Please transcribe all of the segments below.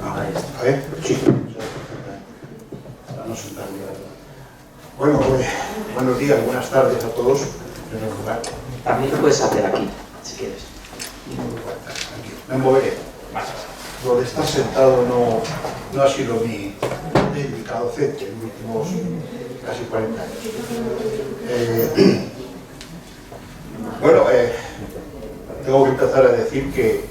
A ver, sí. Bueno, buenos días, buenas tardes a todos. También lo puedes hacer aquí, si quieres. Me moveré. Lo de estar sentado no ha sido mi técnica docente en los últimos casi 40 años. Tengo que empezar a decir que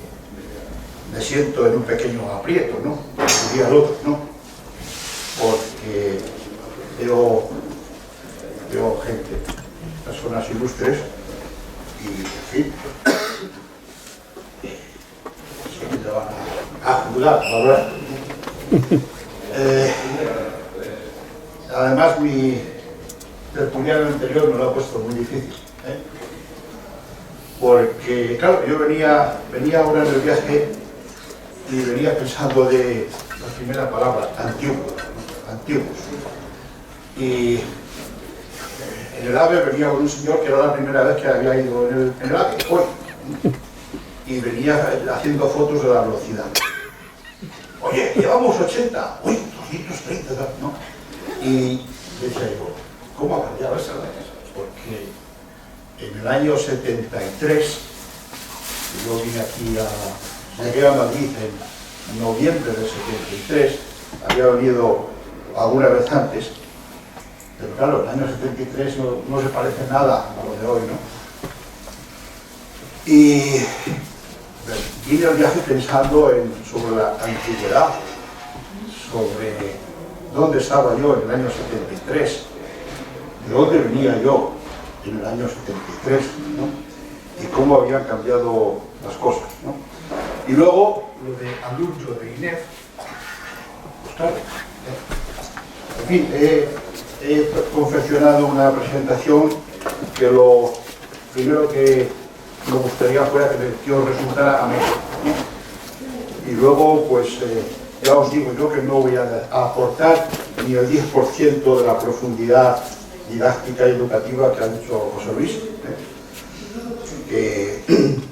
me siento en un pequeño aprieto, ¿no? Diría el otro, ¿no? Porque veo gente, personas ilustres y, en fin, sé que te van a juzgar, la verdad. Además, mi tertuliano anterior me lo ha puesto muy difícil, porque, claro, yo venía ahora en el viaje y venía pensando de la primera palabra, antiguos. Y en el AVE venía con un señor que era la primera vez que había ido en el AVE, hoy. Y venía haciendo fotos de la velocidad. Oye, llevamos 80, uy, 230, ¿no? Y decía yo, ¿cómo ha cambiado esa cosa? Porque en el año 73, yo vine aquí llegué a Madrid en noviembre del 73, había venido alguna vez antes, pero claro, el año 73 no se parece nada a lo de hoy, ¿no? Y vine al viaje pensando sobre la antigüedad, sobre dónde estaba yo en el año 73, de dónde venía yo en el año 73, ¿no? Y cómo habían cambiado las cosas, ¿no? Y luego, lo de Andurcho de INEF, pues claro, en fin, he confeccionado una presentación que lo primero que me gustaría fuera que os resultara ameno, ¿no? Y luego, pues, ya os digo yo que no voy a aportar ni el 10% de la profundidad didáctica y educativa que ha dicho José Luis, que, en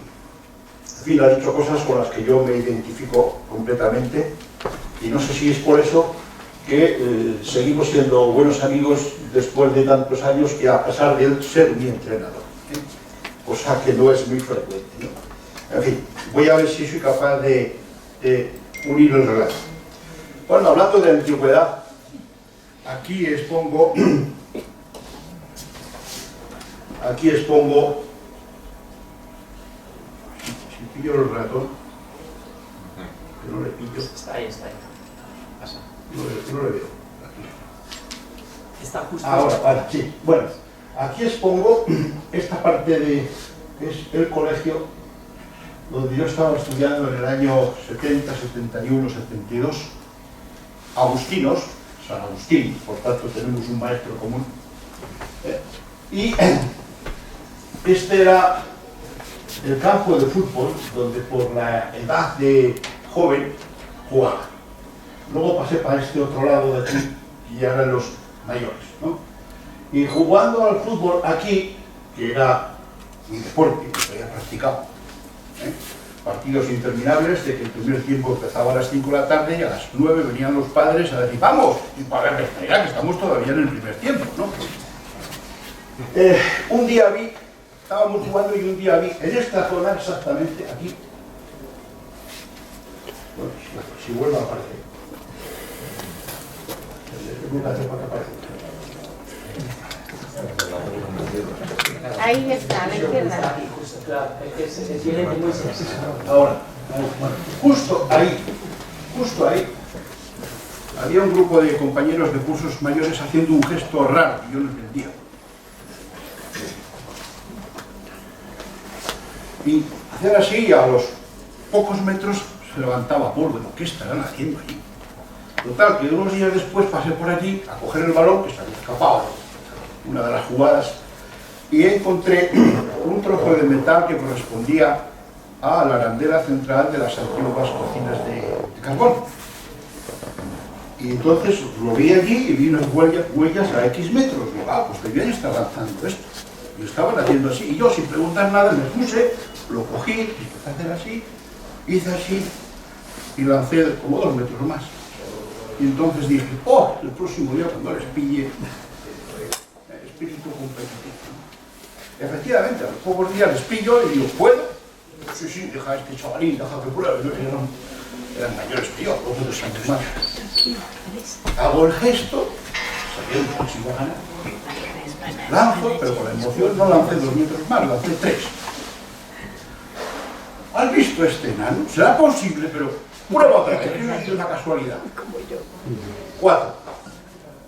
fin, ha dicho cosas con las que yo me identifico completamente, y no sé si es por eso que seguimos siendo buenos amigos después de tantos años, y a pesar de él ser mi entrenador, cosa que no es muy frecuente, ¿no? En fin, voy a ver si soy capaz de unir el relato. Bueno, hablando de antigüedad, aquí expongo si pillo el ratón, que no le pillo. Está ahí. Pasa. No le veo. Aquí. Está justo. Ahora, vale, sí. Bueno, aquí expongo esta parte de que es el colegio donde yo estaba estudiando en el año 70, 71, 72, agustinos, San Agustín, por tanto tenemos un maestro común. Y este era el campo de fútbol donde por la edad de joven jugaba. Luego pasé para este otro lado de aquí y ya eran los mayores, ¿no? Y jugando al fútbol aquí, que era mi deporte que había practicado, partidos interminables de que el primer tiempo empezaba a las 5 de la tarde y a las 9 venían los padres a decir ¡vamos! Y para ver, que estamos todavía en el primer tiempo, ¿no? Un día estábamos jugando y un día vi en esta zona exactamente aquí, bueno, si vuelve a aparecer, Ahí está, a la izquierda. Ahora, bueno, justo ahí, había un grupo de compañeros de cursos mayores haciendo un gesto raro que yo no entendía. Y hacían así y a los pocos metros se levantaba polvo. ¿Qué estarán haciendo allí? Total, que unos días después pasé por allí a coger el balón, que se había escapado una de las jugadas, y encontré un trozo de metal que correspondía a la arandela central de las antiguas cocinas de carbón. Y entonces lo vi allí y vi unas huellas a X metros. Digo, pues debían estar lanzando esto. Y estaban haciendo así. Y yo, sin preguntar nada, me puse, lo cogí, empecé a hacer así, hice así, y lancé como 2 metros más. Y entonces dije, oh, el próximo día cuando les pille, espíritu competitivo. Efectivamente, a los pocos días les pillo y digo, ¿puedo? Sí, sí, deja a este chavalín, deja que pruebe. Eran mayores que yo, 2 años más. Hago el gesto, sabiendo que se iba a ganar. Lanzo, pero con la emoción no lancé 2 metros más, lancé 3. ¿Has visto este enano? Será posible, pero prueba otra vez, que no ha sido una casualidad. 4.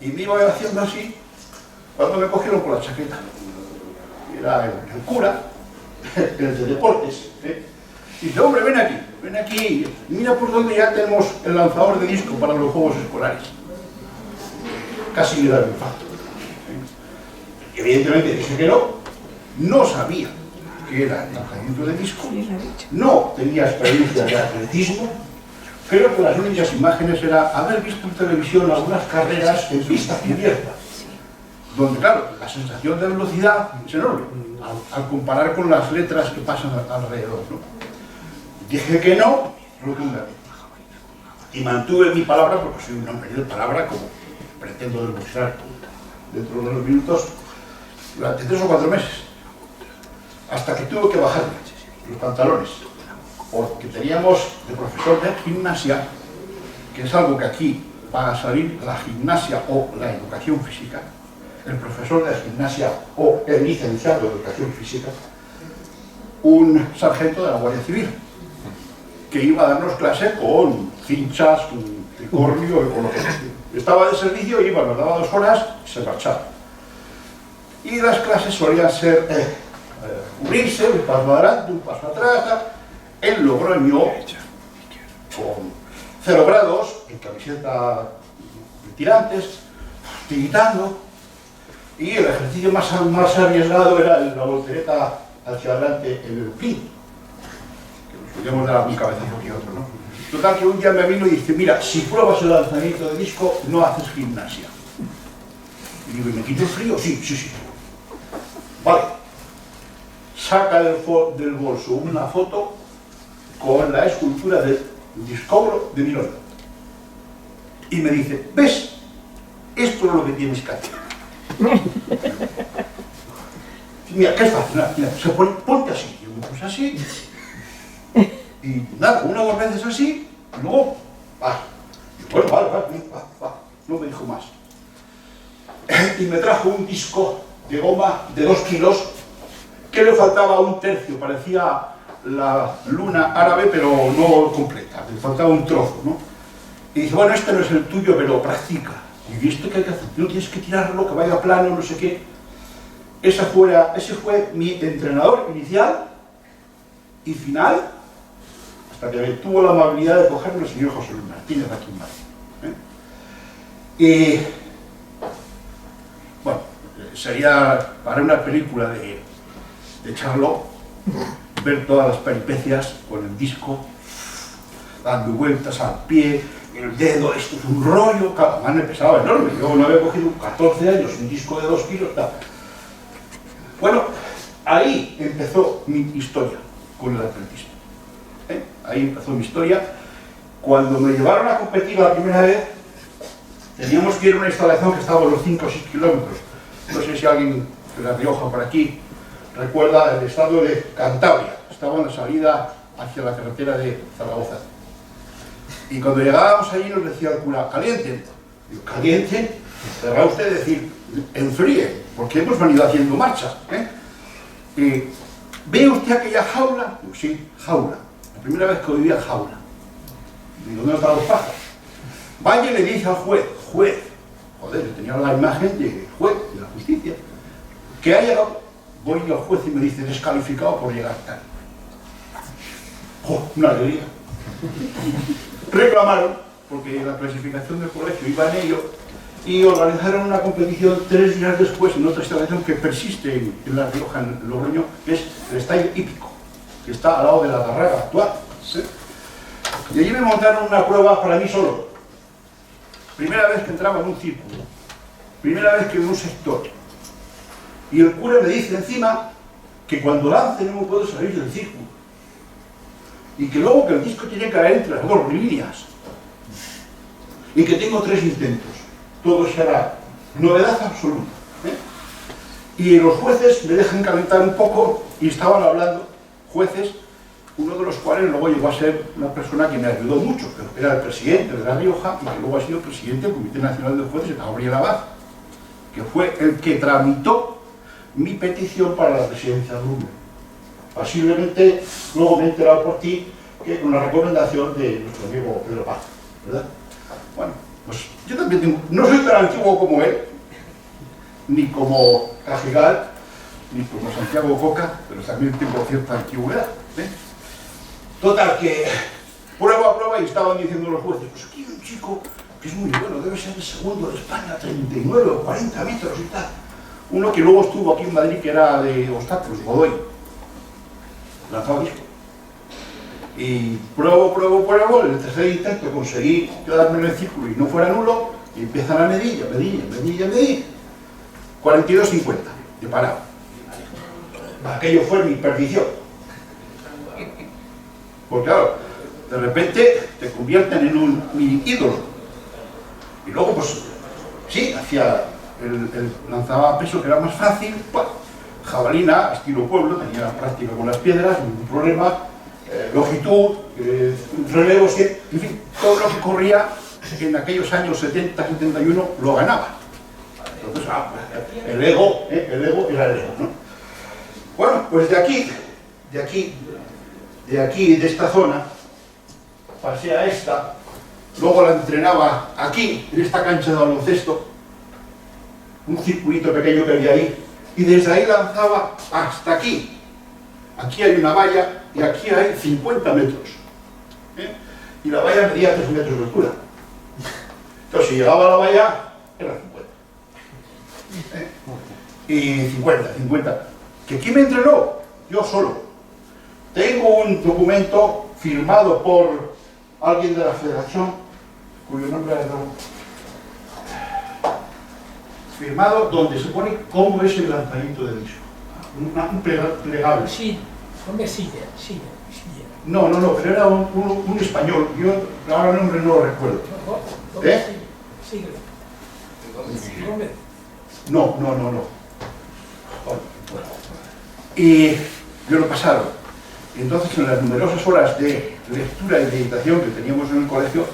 Y me iba haciendo así cuando me cogieron por la chaqueta. Era el cura, el de deportes. Y dice, hombre, ven aquí, mira por donde ya tenemos el lanzador de disco para los juegos escolares. Casi me da el infarto. Evidentemente dije que no sabía que era el lanzamiento de disco, no tenía experiencia de atletismo. Creo que las únicas imágenes era haber visto en televisión algunas carreras en pista cubierta, donde, claro, la sensación de velocidad es enorme, al comparar con las letras que pasan alrededor, ¿no? Dije que no, rotundamente. Y mantuve mi palabra, porque soy un hombre de palabra, como pretendo demostrar dentro de unos minutos, durante 3 o 4 meses. Hasta que tuve que bajar los pantalones, porque teníamos de profesor de gimnasia, que es algo que aquí va a salir, la gimnasia o la educación física, el profesor de gimnasia o el licenciado de educación física, un sargento de la Guardia Civil, que iba a darnos clase con cinchas, con tricornio y con lo que sea. Estaba de servicio, iba, nos daba 2 horas y se marchaba. Y las clases solían ser cubrirse, un paso adelante, un paso atrás, en Logroño, con 0 grados, en camiseta de tirantes, tiritando, y el ejercicio más arriesgado era la voltereta hacia adelante en el pin, que nos podíamos dar algún cabezazo que otro, ¿no? Total, que un día me vino y dice, mira, si pruebas el lanzamiento de disco, no haces gimnasia. Y digo, ¿y me quito el frío? Sí. Vale. Saca del bolso una foto con la escultura del discobro de Mirón. Y me dice, ¿ves? Esto es lo que tienes que hacer. Mira, ¿qué es fácil? Mira, ponte así. Yo me puse así. Y nada, 1 o 2 veces así, y luego, bueno, vale, no me dijo más. Y me trajo un disco de goma de 2 kilos, que le faltaba 1/3, parecía la luna árabe, pero no completa, le faltaba un trozo, ¿no? Y dice, bueno, este no es el tuyo, pero practica. Y ¿esto qué hay que hacer? No tienes que tirarlo, que vaya plano, no sé qué. Ese fue mi entrenador inicial y final, hasta que tuvo la amabilidad de cogerme el señor José Luis Martínez aquí en Madrid. Y bueno, sería para una película de Charlot ver todas las peripecias con el disco, dando vueltas al pie, el dedo, esto es un rollo, cada mano me pesaba enorme. Yo no había cogido 14 años un disco de 2 kilos, tal. Bueno, ahí empezó mi historia con el atletismo. Ahí empezó mi historia. Cuando me llevaron a competir la primera vez, teníamos que ir a una instalación que estaba a los 5 o 6 kilómetros. No sé si alguien de La Rioja por aquí recuerda el estado de Cantabria. Estaba en la salida hacia la carretera de Zaragoza. Y cuando llegábamos allí nos decía el cura, caliente. Digo, caliente, querrá usted decir, enfríe, porque hemos venido haciendo marcha. ¿Ve usted aquella jaula? Digo, sí, jaula. La primera vez que vivía en jaula. Digo, ¿dónde están los pájaros? Vaya y le dice al juez, joder, yo tenía la imagen de juez, de la justicia, que ha llegado, voy al juez y me dice, descalificado por llegar tarde. ¡Oh, una alegría! Reclamaron, porque la clasificación del colegio iba en ello, y organizaron una competición 3 días después en otra instalación que persiste en La Rioja, en Logroño, que es el Estadio Hípico, que está al lado de la Tarraga actual. ¿Sí? Y allí me montaron una prueba para mí solo. Primera vez que entraba en un círculo, primera vez que en un sector. Y el cura me dice encima que cuando lance no me puedo salir del círculo. y que luego que el disco tiene que caer entre las dos líneas, y que tengo 3 intentos. Todo será novedad absoluta, ¿eh? Y los jueces me dejan calentar un poco, y estaban hablando, jueces, uno de los cuales luego llegó a ser una persona que me ayudó mucho, que era el presidente de La Rioja, y que luego ha sido presidente del Comité Nacional de Jueces, Gabriel Abad, que fue el que tramitó mi petición para la presidencia de Lume. Posiblemente, luego me he enterado por ti, que con la recomendación de nuestro amigo Pedro Paz, ¿verdad? Bueno, pues yo también tengo, no soy tan antiguo como él, ni como Cajigal, ni como Santiago Coca, pero también tengo cierta antigüedad, ¿eh? Total, que prueba a prueba, y estaban diciendo los jueces, pues aquí hay un chico que es muy bueno, debe ser el segundo de España, 39 o 40 metros y tal. Uno que luego estuvo aquí en Madrid, que era de obstáculos, Godoy, lanzaba disco. Y pruebo, en el tercer intento conseguí quedarme en el círculo y no fuera nulo, y empiezan a medir, 42,50 de parado. Aquello fue mi perdición. Porque claro, de repente te convierten en un mini ídolo. Y luego, pues, sí, lanzaba peso que era más fácil, pues, jabalina, estilo pueblo, tenía práctica con las piedras, ningún problema, longitud, relevos, en fin, todo lo que corría en aquellos años 70, 71 lo ganaba. Entonces, el ego era el ego, ¿no? Bueno, pues de esta zona, pasé a esta, luego la entrenaba aquí, en esta cancha de baloncesto, un circulito pequeño que había ahí, y desde ahí lanzaba hasta aquí. Aquí hay una valla y aquí hay 50 metros. Y la valla medía 3 metros de altura. Entonces, si llegaba a la valla, era 50. Y 50. ¿Que quién me entrenó? Yo solo. Tengo un documento firmado por alguien de la federación, cuyo nombre es firmado, donde se pone cómo es el lanzamiento del disco. Un plegable. Sí, hombre, silla. No, pero era un español. Yo ahora el nombre no lo recuerdo. Sigue. No. Y yo lo pasaron. Y entonces, en las numerosas horas de lectura y meditación que teníamos en el colegio,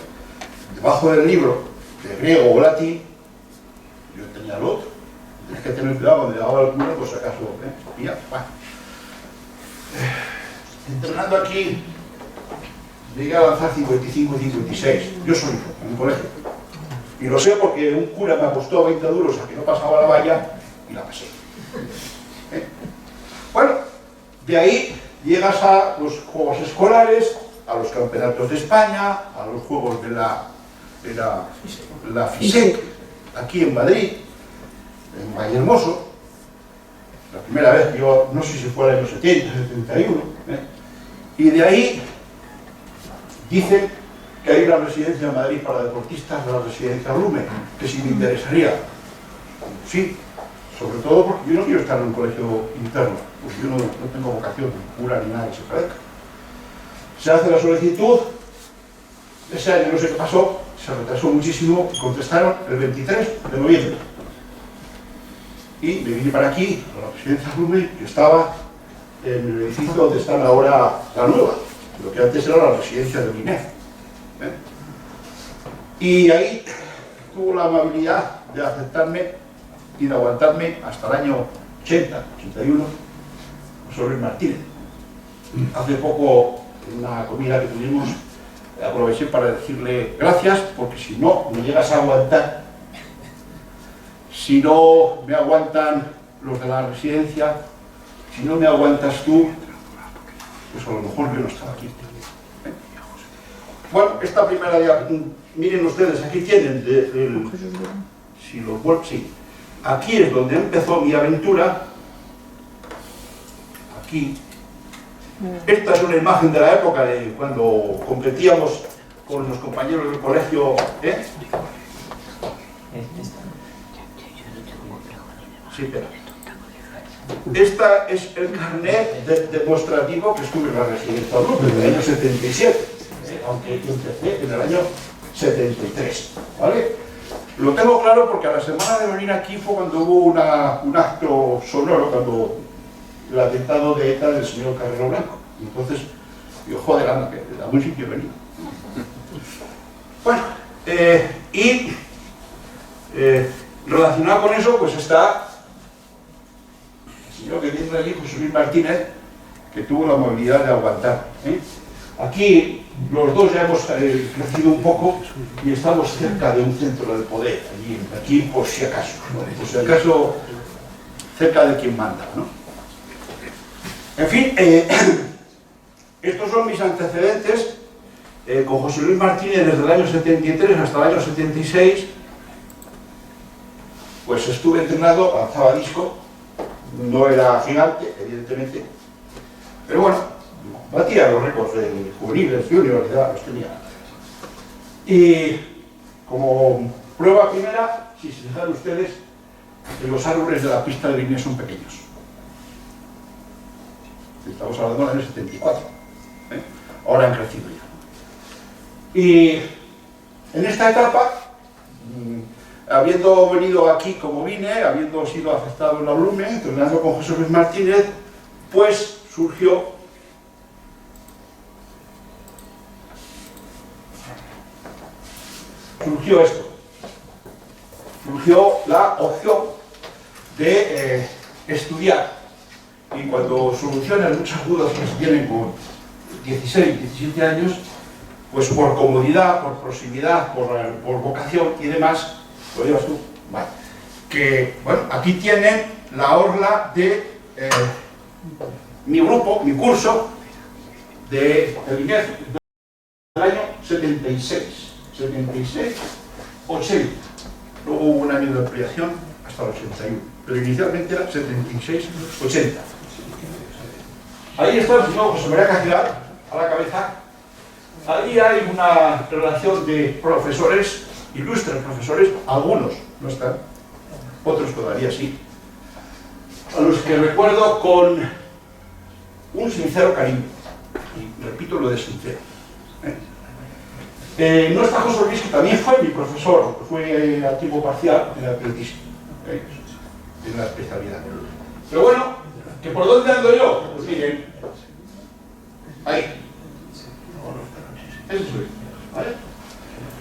debajo del libro, de griego o latín, yo tenía el otro. Tienes que tener cuidado cuando llegaba al cura, pues acaso, entrenando aquí, llegué a lanzar 55 y 56. Yo solito, en el colegio. Y lo sé porque un cura me apostó 20 duros a que no pasaba la valla y la pasé. Bueno, de ahí llegas a los juegos escolares, a los campeonatos de España, a los juegos de la FISEC, aquí en Madrid, en Vallehermoso. La primera vez, yo no sé si fue el año 70, 71, y de ahí dicen que hay una residencia en Madrid para deportistas, la residencia Lume, que si me interesaría. Sí, sobre todo porque yo no quiero estar en un colegio interno, porque yo no tengo vocación de cura ni nada que se parezca. Se hace la solicitud, ese año no sé qué pasó, se retrasó muchísimo, contestaron el 23 de noviembre. Y me vine para aquí, a la residencia Lume, que estaba en el edificio donde está ahora la nueva, lo que antes era la residencia de Guinea. Y ahí tuvo la amabilidad de aceptarme y de aguantarme hasta el año 80, 81, José Luis Martínez. Hace poco, en una comida que tuvimos, aproveché para decirle gracias, porque si no me llegas a aguantar, si no me aguantan los de la residencia, si no me aguantas tú, pues a lo mejor yo no estaba aquí. Bueno, esta primera, miren ustedes, aquí tienen, si lo vuelvo, sí. Aquí es donde empezó mi aventura, aquí. Esta es una imagen de la época de cuando competíamos con los compañeros del colegio, Sí, pero Esta es el carnet demostrativo que estuve en la residencia desde el año 77, aunque empecé en el año 73, ¿vale? Lo tengo claro porque a la semana de venir aquí fue cuando hubo un acto sonoro, cuando el atentado de ETA del señor Carrero Blanco. Y entonces, yo, joder, anda, que a buen sitio he venido. Bueno, relacionado con eso, pues está el señor que tiene el hijo, José Luis Martínez, que tuvo la amabilidad de aguantar. Aquí los dos ya hemos crecido un poco y estamos cerca de un centro del poder, aquí por si acaso, ¿no? Por si acaso cerca de quien manda, ¿no? En fin, estos son mis antecedentes con José Luis Martínez desde el año 73 hasta el año 76. Pues estuve entrenado, lanzaba disco, no era gigante, evidentemente, pero bueno, batía los récords de juveniles, juniors, los tenía. Y como prueba primera, si se fijan ustedes, los árboles de la pista de línea son pequeños. Estamos hablando del año 74. Ahora han crecido ya. Y en esta etapa, habiendo venido aquí como vine, habiendo sido afectado en la Blume, entrenando con José Luis Martínez, pues surgió esto. Surgió la opción de estudiar. Y cuando solucionan muchas dudas que se tienen con 16, 17 años, pues por comodidad, por proximidad, por vocación y demás, ¿lo llevas tú? Vale. Que, bueno, aquí tienen la orla de mi grupo, mi curso de INEF del año 76, 80. Luego hubo un año de ampliación hasta el 81, pero inicialmente era 76, 80. Ahí está el señor José María Cajigal, a la cabeza. Ahí hay una relación de profesores, ilustres profesores, algunos no están, otros todavía sí, a los que recuerdo con un sincero cariño, y repito lo de sincero. No está José Luis, que también fue mi profesor, fue a tiempo parcial en atletismo, en la especialidad. Pero bueno, ¿que por dónde ando yo? Pues miren, ahí. Eso soy, ¿vale?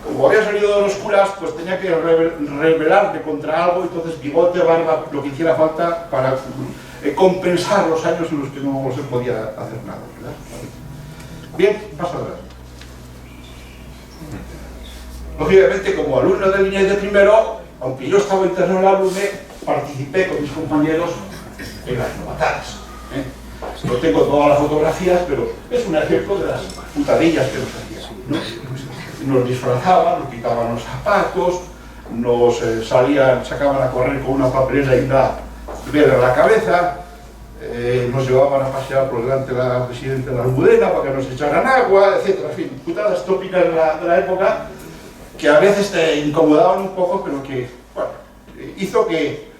Como había salido de los curas, pues tenía que rebelarme contra algo, entonces bigote, barba, lo que hiciera falta para compensar los años en los que no se podía hacer nada, ¿verdad? Bien, paso adelante. Lógicamente, como alumno de línea de primero, aunque yo estaba internado en la Blume, participé con mis compañeros en las novatadas. No tengo todas las fotografías, pero es un ejemplo de las putadillas que nos hacían, ¿no? Nos disfrazaban, nos quitaban los zapatos, nos sacaban a correr con una papelera y una vela en la cabeza, nos llevaban a pasear por delante de la presidenta de la Almudena para que nos echaran agua, etc. En fin, putadas tópicas de la época que a veces te incomodaban un poco, pero que, bueno, hizo que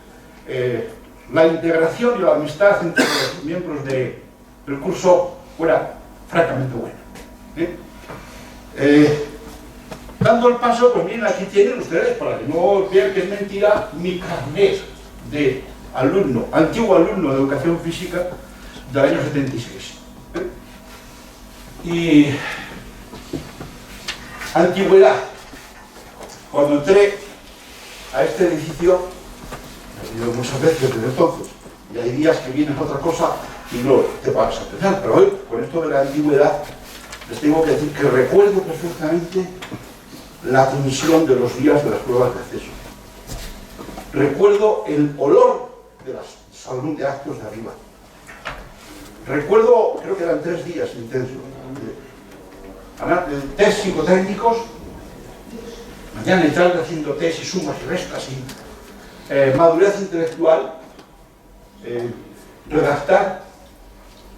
la integración y la amistad entre los miembros del curso fuera francamente buena. Dando el paso, pues miren, aquí tienen ustedes, para que no vean que es mentira, mi carnet de alumno, antiguo alumno de educación física del año 76. Y antigüedad. Cuando entré a este edificio, he ido muchas veces desde entonces, y hay días que vienen otra cosa y no te paras a pensar, pero hoy, con esto de la antigüedad, les tengo que decir que recuerdo perfectamente la tensión de los días de las pruebas de acceso. Recuerdo el olor de la salón de actos de arriba. Recuerdo, creo que eran 3 días intensos, de test psicotécnicos, mañana y tarde haciendo test y sumas y restas y madurez intelectual, redactar,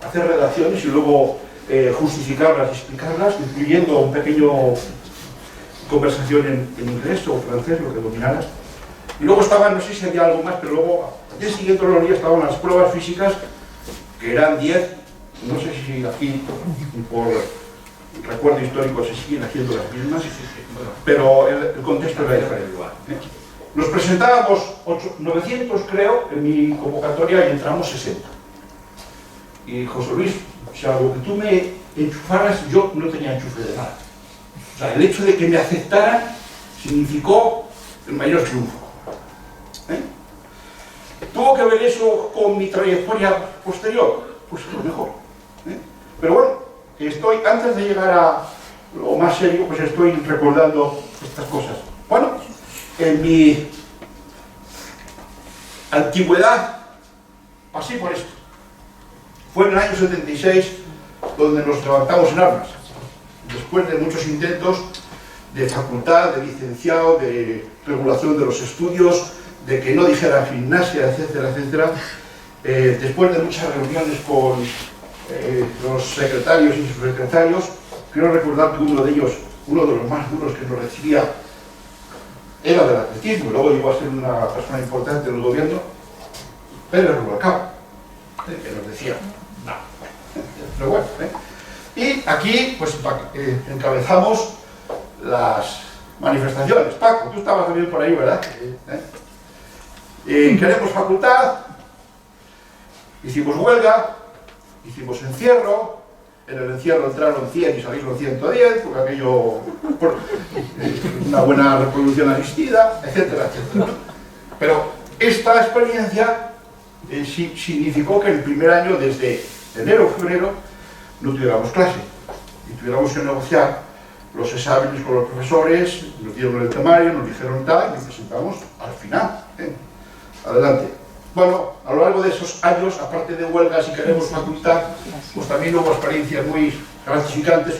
hacer redacciones y luego justificarlas y explicarlas, incluyendo un pequeño conversación en inglés o francés, lo que dominaras. Y luego estaban, no sé si había algo más, pero luego, al día siguiente los días estaban las pruebas físicas, que eran 10, no sé si aquí, por recuerdo histórico, se siguen haciendo las mismas, pero el contexto era diferente. Nos presentábamos 900, creo, en mi convocatoria y entramos 60. Y José Luis, o sea, lo que tú me enchufaras, yo no tenía enchufe de nada. O sea, el hecho de que me aceptaran significó el mayor triunfo. ¿Tuvo que ver eso con mi trayectoria posterior? Pues a lo mejor. Pero bueno, estoy, antes de llegar a lo más serio, pues estoy recordando estas cosas. Bueno, en mi antigüedad pasé por esto. Fue en el año 76 donde nos levantamos en armas. Después de muchos intentos de facultad, de licenciado, de regulación de los estudios, de que no dijera gimnasia, etcétera, etcétera, después de muchas reuniones con los secretarios y subsecretarios, quiero recordar que uno de ellos, uno de los más duros que nos recibía, era del atletismo, y luego llegó a ser una persona importante del gobierno, Pérez Rubalcaba, que nos decía, no, pero bueno, y aquí pues encabezamos las manifestaciones. Paco, tú estabas también por ahí, ¿verdad? Queremos facultad, hicimos huelga, hicimos encierro, en el encierro entraron 100 y salieron 110, porque aquello, una buena reproducción asistida, etcétera, etcétera. Pero esta experiencia significó que el primer año, desde enero o febrero, no tuviéramos clase y tuviéramos que negociar los exámenes con los profesores, nos dieron el temario, nos dijeron tal, y nos presentamos al final. Adelante. Bueno, a lo largo de esos años, aparte de huelgas y queremos facultad, pues también hubo experiencias muy gratificantes,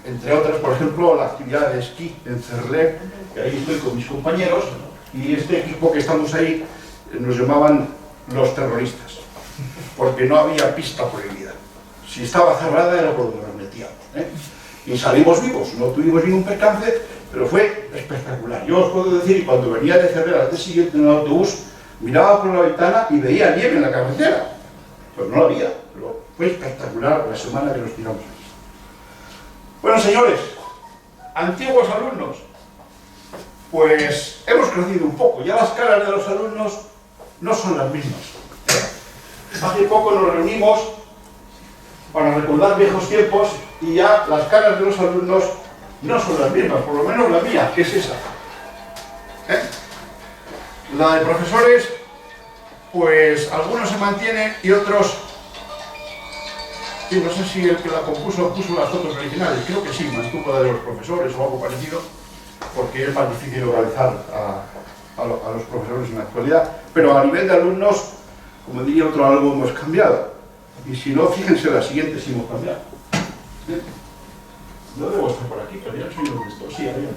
entre otras, por ejemplo, la actividad de esquí en Cerré, que ahí estoy con mis compañeros, y este equipo que estamos ahí nos llamaban los terroristas, porque no había pista prohibida. Si estaba cerrada era por donde nos metíamos. Y salimos vivos, no tuvimos ningún percance, pero fue espectacular. Yo os puedo decir, cuando venía de Cerré al día siguiente en el autobús, miraba por la ventana y veía nieve en la carretera. Pues no la había, pero fue espectacular la semana que nos tiramos. Bueno, señores, antiguos alumnos, pues hemos crecido un poco. Ya las caras de los alumnos no son las mismas. Hace poco nos reunimos para recordar viejos tiempos y ya las caras de los alumnos no son las mismas, por lo menos la mía, que es esa. La de profesores, pues algunos se mantienen y otros, sí, no sé si el que la compuso puso las fotos originales, creo que sí, mantuvo la de los profesores o algo parecido, porque es más difícil localizar a los profesores en la actualidad, pero a nivel de alumnos, como diría otro, algo hemos cambiado. Y si no, fíjense la siguiente si hemos cambiado. No debo estar por aquí, pero ya no sé dónde estoy. Sí, ahí.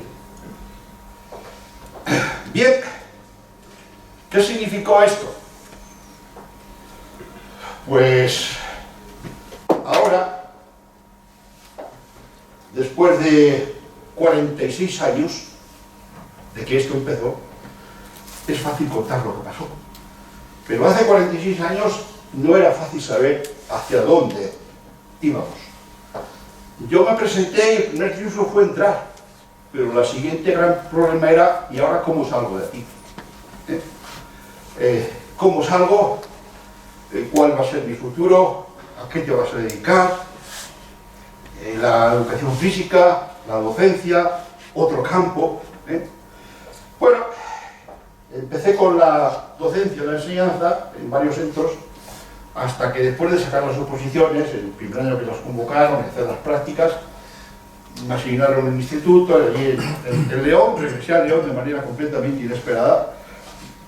Bien, ¿qué significó esto? Pues ahora, después de 46 años de que esto empezó, es fácil contar lo que pasó. Pero hace 46 años no era fácil saber hacia dónde íbamos. Yo me presenté y el primer triunfo fue entrar, pero la siguiente gran problema era, ¿y ahora cómo salgo de aquí? ¿Cómo salgo? ¿Cuál va a ser mi futuro? ¿A qué te vas a dedicar? La educación física, la docencia, otro campo. Bueno, empecé con la docencia, la enseñanza, en varios centros, hasta que después de sacar las oposiciones, el primer año que las convocaron, hacer las prácticas, me asignaron un instituto, allí en León, regresé a León de manera completamente inesperada,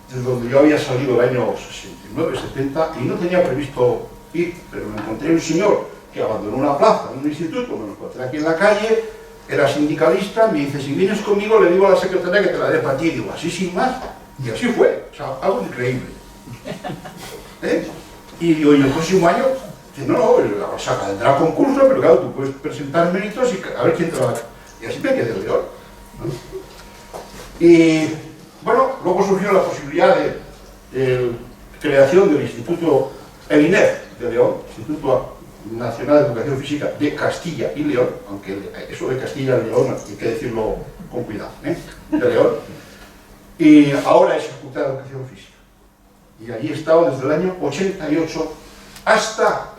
desde donde yo había salido el año 69, 70, y no tenía previsto ir, pero me encontré un señor que abandonó una plaza en un instituto, me lo encontré aquí en la calle, era sindicalista, me dice, si vienes conmigo le digo a la secretaria que te la dé para ti, digo, así sin más, y así fue, o sea, algo increíble. Y digo, ¿y el próximo año? Dice, no, o sea, tendrá concurso, pero claro, tú puedes presentar méritos y a ver quién te va a dar. Y así me quedé de León, ¿no? Y bueno, luego surgió la posibilidad de creación del Instituto, el INEF de León, Instituto Nacional de Educación Física de Castilla y León, aunque eso de Castilla y León hay que decirlo con cuidado, de León, y ahora es Facultad de Educación Física. Y allí he estado desde el año 88 hasta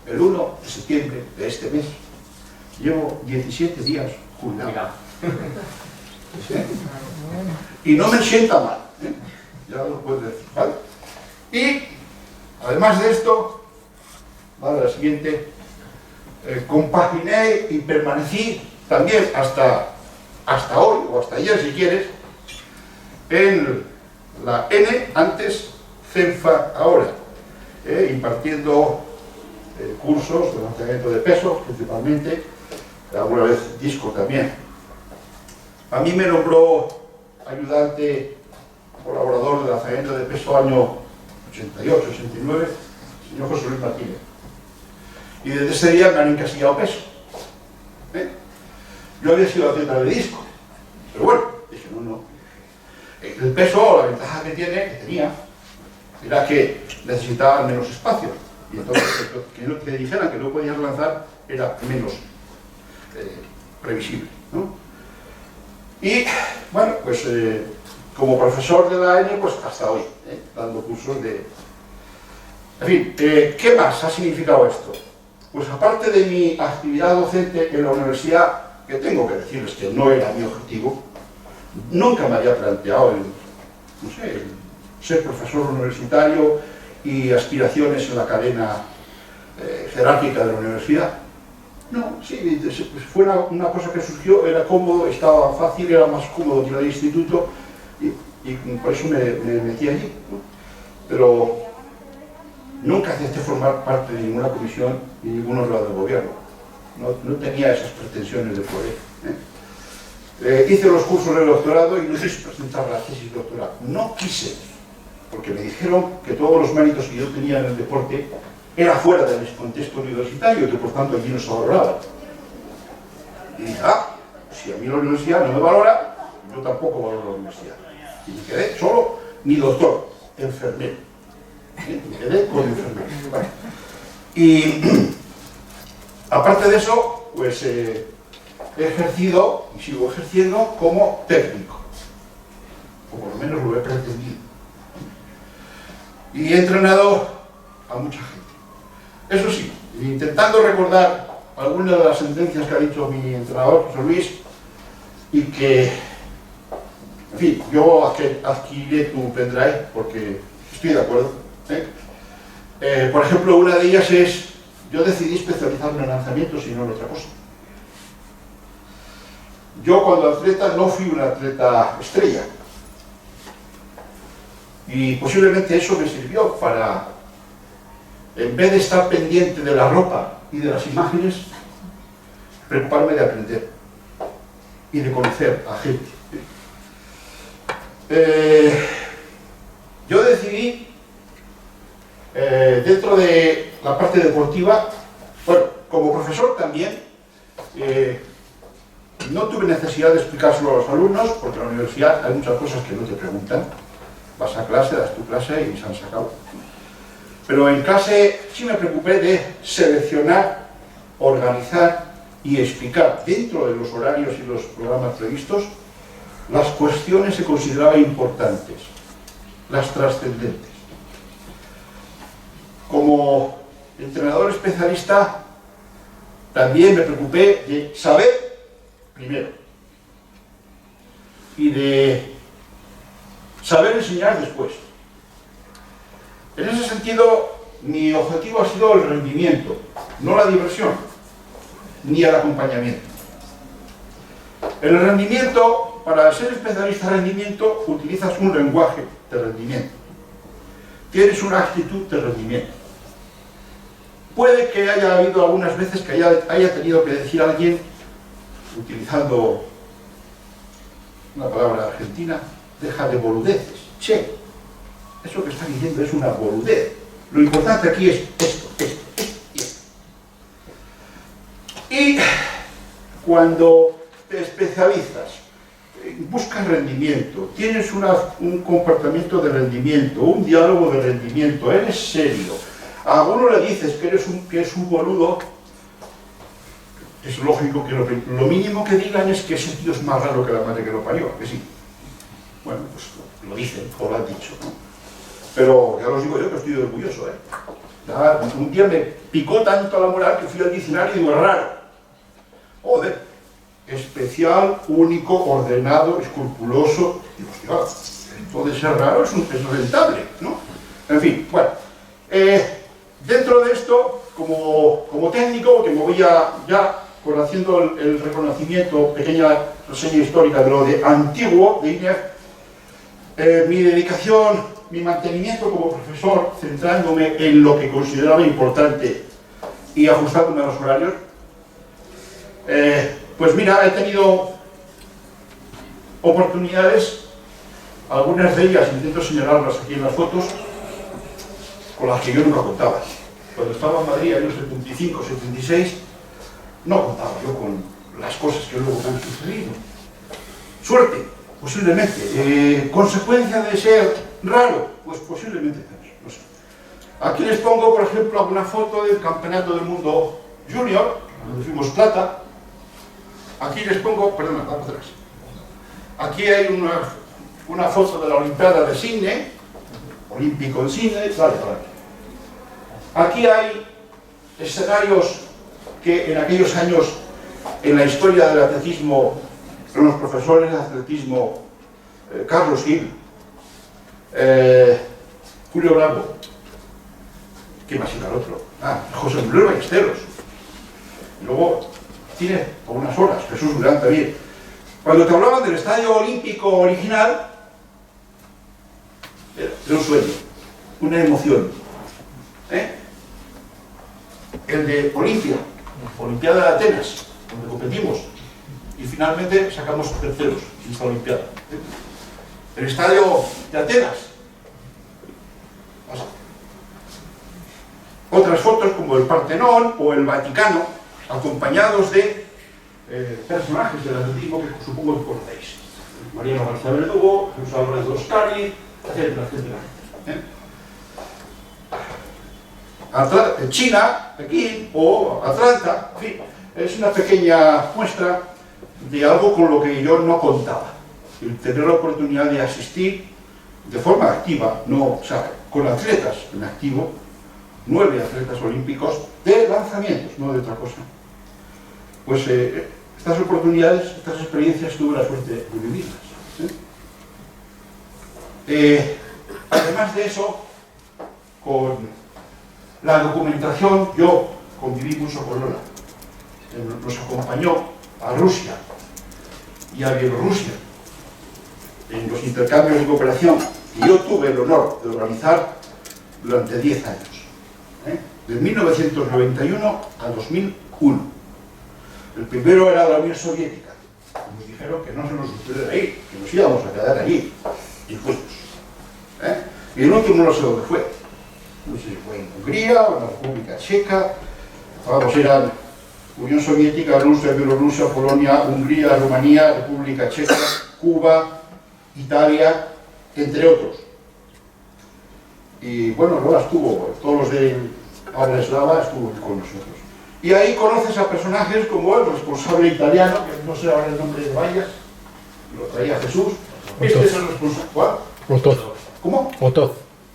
el 1 de septiembre de este mes. Llevo 17 días jubilado. ¿Sí? Y no me sienta mal, ya lo puedo decir, ¿vale? Y además de esto, vale, la siguiente, compaginé y permanecí también hasta hoy, o hasta ayer si quieres, en la N, antes CENFA ahora, impartiendo cursos de lanzamiento de peso, principalmente, alguna vez disco también. A mí me nombró ayudante, colaborador de lanzamiento de peso año 88, 89, el señor José Luis Martínez. Y desde ese día me han encasillado peso. Yo había sido atleta de disco, pero bueno, dije, no. El peso, la ventaja que tenía, era que necesitaba menos espacio. Y entonces, que dijeran que no podías lanzar era menos previsible, ¿no? Y, bueno, pues como profesor de la N, pues hasta hoy, dando cursos de... En fin, ¿qué más ha significado esto? Pues aparte de mi actividad docente en la universidad, que tengo que decirles que no era mi objetivo, nunca me había planteado el ser profesor universitario y aspiraciones en la cadena jerárquica de la universidad. No, sí, fue una cosa que surgió, era cómodo, estaba fácil, era más cómodo que ir al instituto y por eso me metí allí, ¿no? Pero nunca acepté formar parte de ninguna comisión ni ningún órgano de gobierno. No tenía esas pretensiones de poder. Hice los cursos de doctorado y no quise presentar la tesis de doctorado. No quise, porque me dijeron que todos los méritos que yo tenía en el deporte era fuera del contexto universitario, que por tanto allí no se valoraba. Y dije, si a mí la universidad no me valora, yo tampoco valoro la universidad. Y me quedé solo, mi doctor, enfermero. Me quedé con enfermero. Bueno. Y aparte de eso, pues he ejercido y sigo ejerciendo como técnico. O por lo menos lo he pretendido. Y he entrenado a mucha gente. Eso sí, intentando recordar algunas de las sentencias que ha dicho mi entrenador, José Luis, y que, en fin, yo adquiriré tu pendrive porque estoy de acuerdo. Por ejemplo, una de ellas es, yo decidí especializarme en lanzamientos y no en otra cosa. Yo cuando atleta no fui un atleta estrella. Y posiblemente eso me sirvió para, en vez de estar pendiente de la ropa y de las imágenes, preocuparme de aprender y de conocer a gente. Yo decidí, dentro de la parte deportiva, bueno, como profesor también, no tuve necesidad de explicárselo a los alumnos, porque en la universidad hay muchas cosas que no te preguntan. Vas a clase, das tu clase y se han sacado. Pero en clase sí me preocupé de seleccionar, organizar y explicar dentro de los horarios y los programas previstos las cuestiones que consideraba importantes, las trascendentes. Como entrenador especialista también me preocupé de saber primero y de saber enseñar después. En ese sentido, mi objetivo ha sido el rendimiento, no la diversión, ni el acompañamiento. En el rendimiento, para ser especialista en rendimiento, utilizas un lenguaje de rendimiento. Tienes una actitud de rendimiento. Puede que haya habido algunas veces que haya tenido que decir a alguien, utilizando una palabra argentina, deja de boludeces. Che, eso que está diciendo es una boludez. Lo importante aquí es esto y esto. Y cuando te especializas buscas rendimiento, tienes un comportamiento de rendimiento, un diálogo de rendimiento, eres serio. A alguno le dices que es un boludo, es lógico que lo mínimo que digan es que ese tío es más raro que la madre que lo parió, que sí. Bueno, pues lo dicen, o lo han dicho, ¿no? Pero ya os digo yo que estoy orgulloso, ¿eh? Ya, un día me picó tanto la moral que fui al diccionario y digo, raro. Joder, especial, único, ordenado, escrupuloso. Digo, hostia, puede ser raro, es rentable, ¿no? En fin, bueno. Dentro de esto, como técnico, que me voy ya haciendo el reconocimiento, pequeña reseña histórica de lo de antiguo de INEF, mi dedicación, mi mantenimiento como profesor, centrándome en lo que consideraba importante y ajustándome a los horarios, pues mira, he tenido oportunidades, algunas de ellas intento señalarlas aquí en las fotos, con las que yo nunca contaba. Cuando estaba en Madrid, en los 75, 76, no contaba yo con las cosas que luego me han sucedido. Suerte, posiblemente. Consecuencia de ser raro, pues posiblemente también, no sé. Aquí les pongo, por ejemplo, alguna foto del Campeonato del Mundo Junior, donde fuimos plata. Aquí les pongo, perdona, vamos atrás. Aquí hay una foto de la Olimpiada de Sydney, olímpico en Sydney, vale, vale. Aquí hay escenarios que en aquellos años, en la historia del atletismo, con los profesores de atletismo, Carlos Gil, Julio Bravo, ¿qué más era el otro? José Manuel Ballesteros. Y luego tiene por unas horas, Jesús Durán también. Cuando te hablaban del estadio olímpico original, era un sueño, una emoción. El de Olimpia, Olimpiada de Atenas, donde competimos, y finalmente sacamos terceros en esta Olimpiada. El estadio de Atenas. Otras fotos como el Partenón o el Vaticano, acompañados de personajes del atletismo que supongo que conocéis. Mariano García Verdugo, José Álvarez Oscari, etcétera, etcétera. China, Pekín o Atlanta, en fin, es una pequeña muestra de algo con lo que yo no contaba. El tener la oportunidad de asistir de forma activa, no, o sea, con atletas en activo, 9 atletas olímpicos de lanzamientos, no de otra cosa. Pues estas oportunidades, estas experiencias tuve la suerte de vivirlas. Además de eso, con la documentación, yo conviví mucho con Lola. Nos acompañó a Rusia y a Bielorrusia en los intercambios de cooperación que yo tuve el honor de organizar durante 10 años, de 1991 a 2001. El primero era la Unión Soviética. Nos dijeron que no se nos pudiera ir, que nos íbamos a quedar allí, y fuimos. Y el último no sé dónde fue. No sé si fue en Hungría o en la República Checa. Vamos, eran Unión Soviética, Rusia, Bielorrusia, Polonia, Hungría, Rumanía, República Checa, Cuba, Italia, entre otros. Y bueno, Lola estuvo, todos los de habla eslava estuvo con nosotros. Y ahí conoces a personajes como el responsable italiano, que no sé ahora el nombre de Vallas, lo traía Jesús. Este es el responsable. ¿Cuál? Otoz. ¿Cómo? Otoz.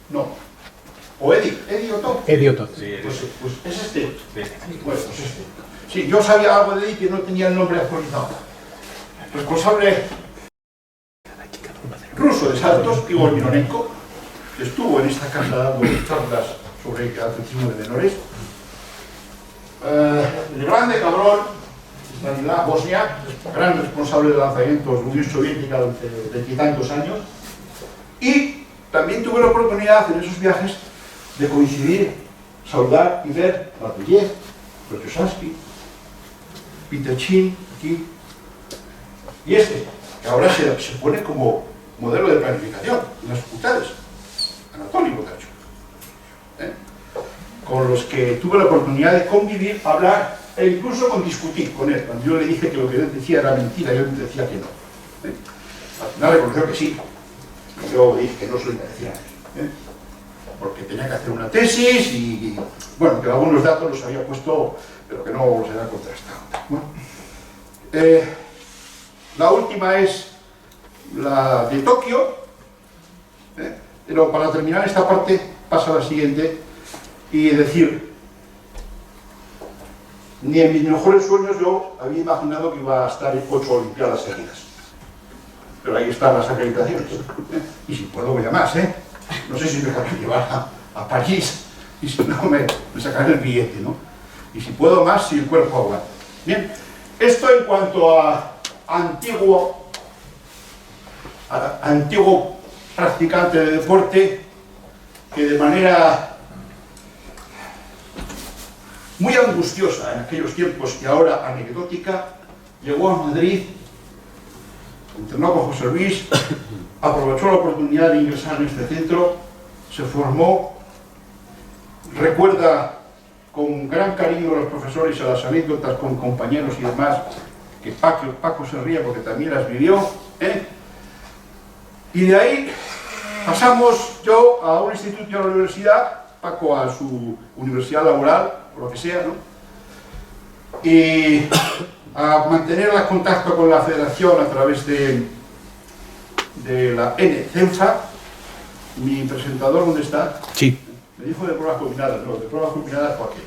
No. ¿O Eddie Otoz? Eddie Otoz. Sí, pues es este. Bueno, pues este. Sí, yo sabía algo de Eddie que no tenía el nombre actualizado. Responsable ruso de saltos, Igor Mironenko, que estuvo en esta casa dando charlas sobre atletismo de menores. El grande cabrón, Stanislav Bosnia, gran responsable de lanzamientos de la Unión Soviética durante 20 y tantos años. Y también tuve la oportunidad en esos viajes de coincidir, saludar y ver a Batellev, Prochasansky, Peter Chin, aquí, y este, que ahora se pone como modelo de planificación en las facultades, Anatoly Botacho, con los que tuve la oportunidad de convivir, hablar e incluso con discutir con él. Cuando yo le dije que lo que él decía era mentira, yo le decía que no. Al final reconoció que sí. Y yo dije que no soy terciario, porque tenía que hacer una tesis y, bueno, que algunos datos los había puesto, pero que no los había contrastado. Bueno, la última es la de Tokio, pero para terminar esta parte pasa a la siguiente y decir, ni en mis mejores sueños yo había imaginado que iba a estar en 8 Olimpiadas seguidas. Pero ahí están las acreditaciones. Y si puedo voy a más, no sé si me voy a llevar a París y si no me sacaré el billete, ¿no? Y si puedo más, si el cuerpo aguanta. Bien, esto en cuanto a antiguo practicante de deporte que de manera muy angustiosa en aquellos tiempos y ahora anecdótica llegó a Madrid, entrenó con José Luis, aprovechó la oportunidad de ingresar en este centro, se formó, recuerda con gran cariño a los profesores y a las anécdotas con compañeros y demás, que Paco se ría porque también las vivió, y de ahí pasamos yo a un instituto y a la universidad, Paco a su universidad laboral, o lo que sea, ¿no? Y a mantener el contacto con la federación a través de la CENFA. Mi presentador, ¿dónde está? Sí. Me dijo de pruebas combinadas, no, de pruebas combinadas, ¿por qué?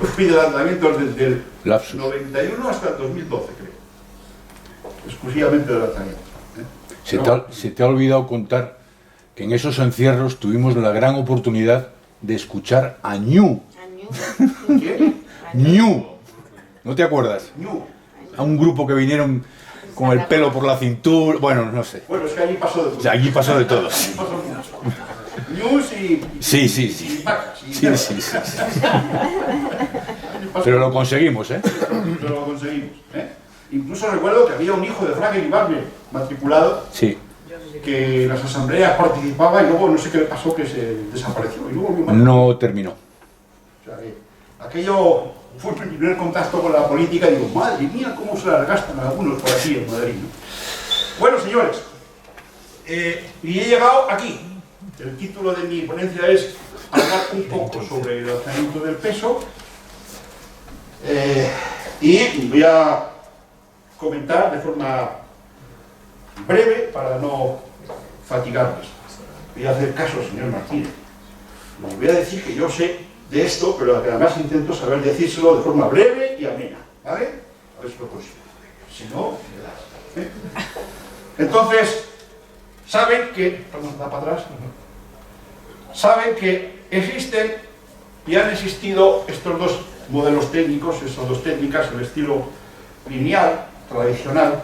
Yo fui de lanzamientos desde el 91 hasta el 2012, creo. Exclusivamente de lanzamientos. Se te ha olvidado contar que en esos encierros tuvimos la gran oportunidad de escuchar a Ñu. ¿Quién? Ñu. ¿No te acuerdas? Ñu. A un grupo que vinieron con el pelo por la cintura, bueno, no sé. Bueno, es que allí pasó de todo. O sea, allí pasó de todo. Allí pasó mucho. Ñus y Sí. vacas. Sí. Pero lo conseguimos, Pero lo conseguimos, Incluso recuerdo que había un hijo de Frank Ibarne matriculado, Sí. que en las asambleas participaba y luego no sé qué le pasó, que se desapareció y luego volvió más. No terminó. O sea, aquello fue mi primer contacto con la política y digo, madre mía, cómo se la gastan algunos por aquí en Madrid, ¿no? Bueno, señores, y he llegado aquí. El título de mi ponencia es hablar un poco sobre el lanzamiento del peso y voy a comentar de forma breve para no fatigarles. Voy a hacer caso al señor Martínez. Les voy a decir que yo sé de esto, pero que además intento saber decírselo de forma breve y amena, ¿vale? A ver si lo consigo. Si no, me das. Entonces, saben que... Vamos a dar para atrás. Saben que existen y han existido estos dos modelos técnicos, estas dos técnicas, el estilo lineal, tradicional.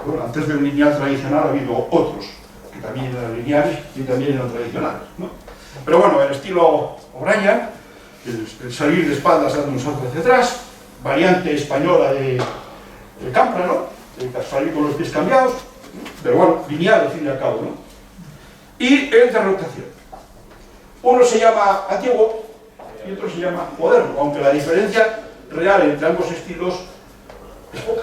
Bueno, antes del lineal tradicional ha habido otros que también eran lineales y también eran tradicionales, ¿no? Pero bueno, el estilo O'Brien, el salir de espaldas dando un salto hacia atrás, variante española de Campra, ¿no? El salir con los pies cambiados, pero bueno, lineal al fin y al cabo, ¿no? Y el de rotación. Uno se llama antiguo y otro se llama moderno, aunque la diferencia real entre ambos estilos es poca.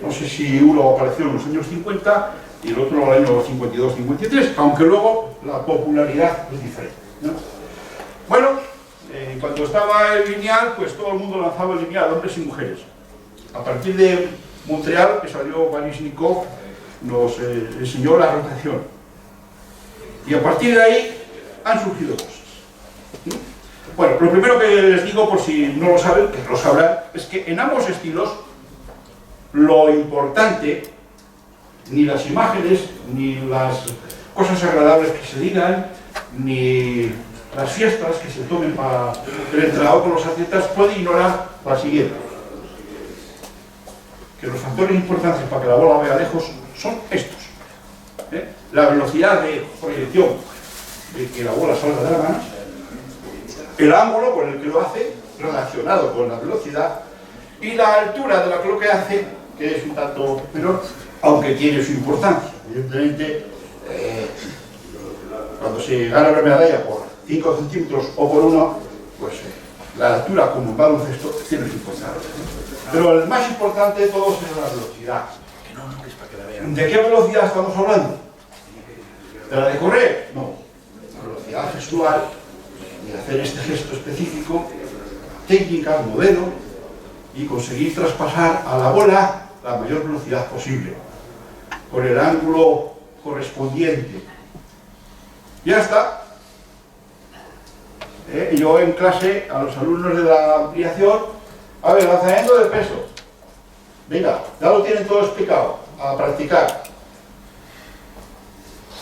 No sé si uno apareció en los años 50 y el otro en el año 52-53, aunque luego la popularidad es diferente, ¿no? Bueno, cuando estaba el lineal, pues todo el mundo lanzaba el lineal, hombres y mujeres. A partir de Montreal, que salió Baryshnikov, nos enseñó la rotación. Y a partir de ahí han surgido cosas. Bueno, lo primero que les digo, por si no lo saben, que lo sabrán, es que en ambos estilos lo importante, ni las imágenes, ni las cosas agradables que se digan, ni las fiestas que se tomen para el entrenador con los atletas, puede ignorar la siguiente: que los factores importantes para que la bola vaya lejos son estos. La velocidad de proyección de que la bola salga de la mano, el ángulo con el que lo hace relacionado con la velocidad y la altura de la que lo que hace, que es un tanto menor, aunque tiene su importancia. Evidentemente, cuando se gana la medalla por 5 centímetros o por 1, pues la altura como un baloncesto tiene su importancia. Pero el más importante de todos es la velocidad. Que no, es para que la vean. ¿De qué velocidad estamos hablando? ¿De la de correr? No. La velocidad gestual, de hacer este gesto específico, técnica, modelo, y conseguir traspasar a la bola la mayor velocidad posible, con el ángulo correspondiente. Ya está. Yo en clase, a los alumnos de la ampliación, a ver, lanzamiento de peso. Venga, ya lo tienen todo explicado, a practicar.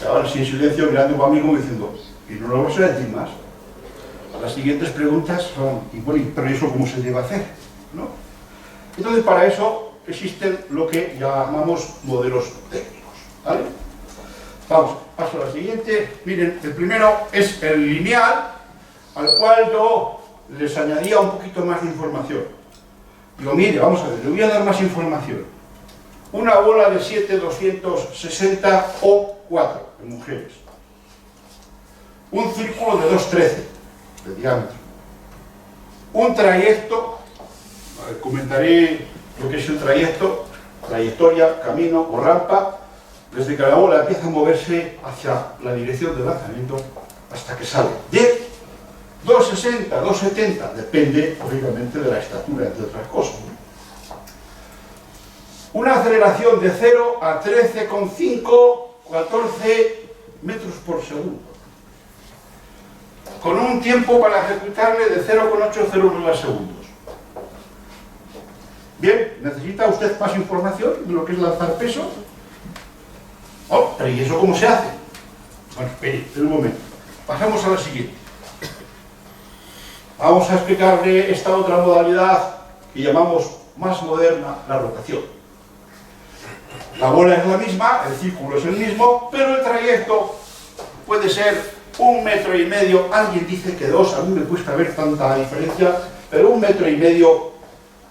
Y ahora sí en silencio, mirando para mí como diciendo, y no lo vas a decir más. Las siguientes preguntas son, y bueno, pero eso cómo se debe hacer, ¿no? Entonces para eso existen lo que llamamos modelos técnicos, ¿vale? Vamos, paso a la siguiente. Miren, el primero es el lineal, al cual yo les añadía un poquito más de información. Digo, mire, vamos a ver, le voy a dar más información. Una bola de 7,260 o 4 en mujeres. Un círculo de 2,13 de diámetro. Un trayecto, comentaré lo que es el trayecto, trayectoria, camino o rampa, desde que la bola empieza a moverse hacia la dirección del lanzamiento hasta que sale. 10, 2,60, 2,70, depende, lógicamente, de la estatura, entre otras cosas. Una aceleración de 0 a 13,5, 14 metros por segundo, con un tiempo para ejecutarle de 0,809 segundos. Bien, ¿necesita usted más información de lo que es lanzar peso? Oh, pero ¿y eso cómo se hace? Bueno, espere un momento. Pasamos a la siguiente. Vamos a explicarle esta otra modalidad que llamamos más moderna, la rotación. La bola es la misma, el círculo es el mismo, pero el trayecto puede ser 1,5 metros. Alguien dice que 2, a mí me cuesta ver tanta diferencia, pero 1,5 metros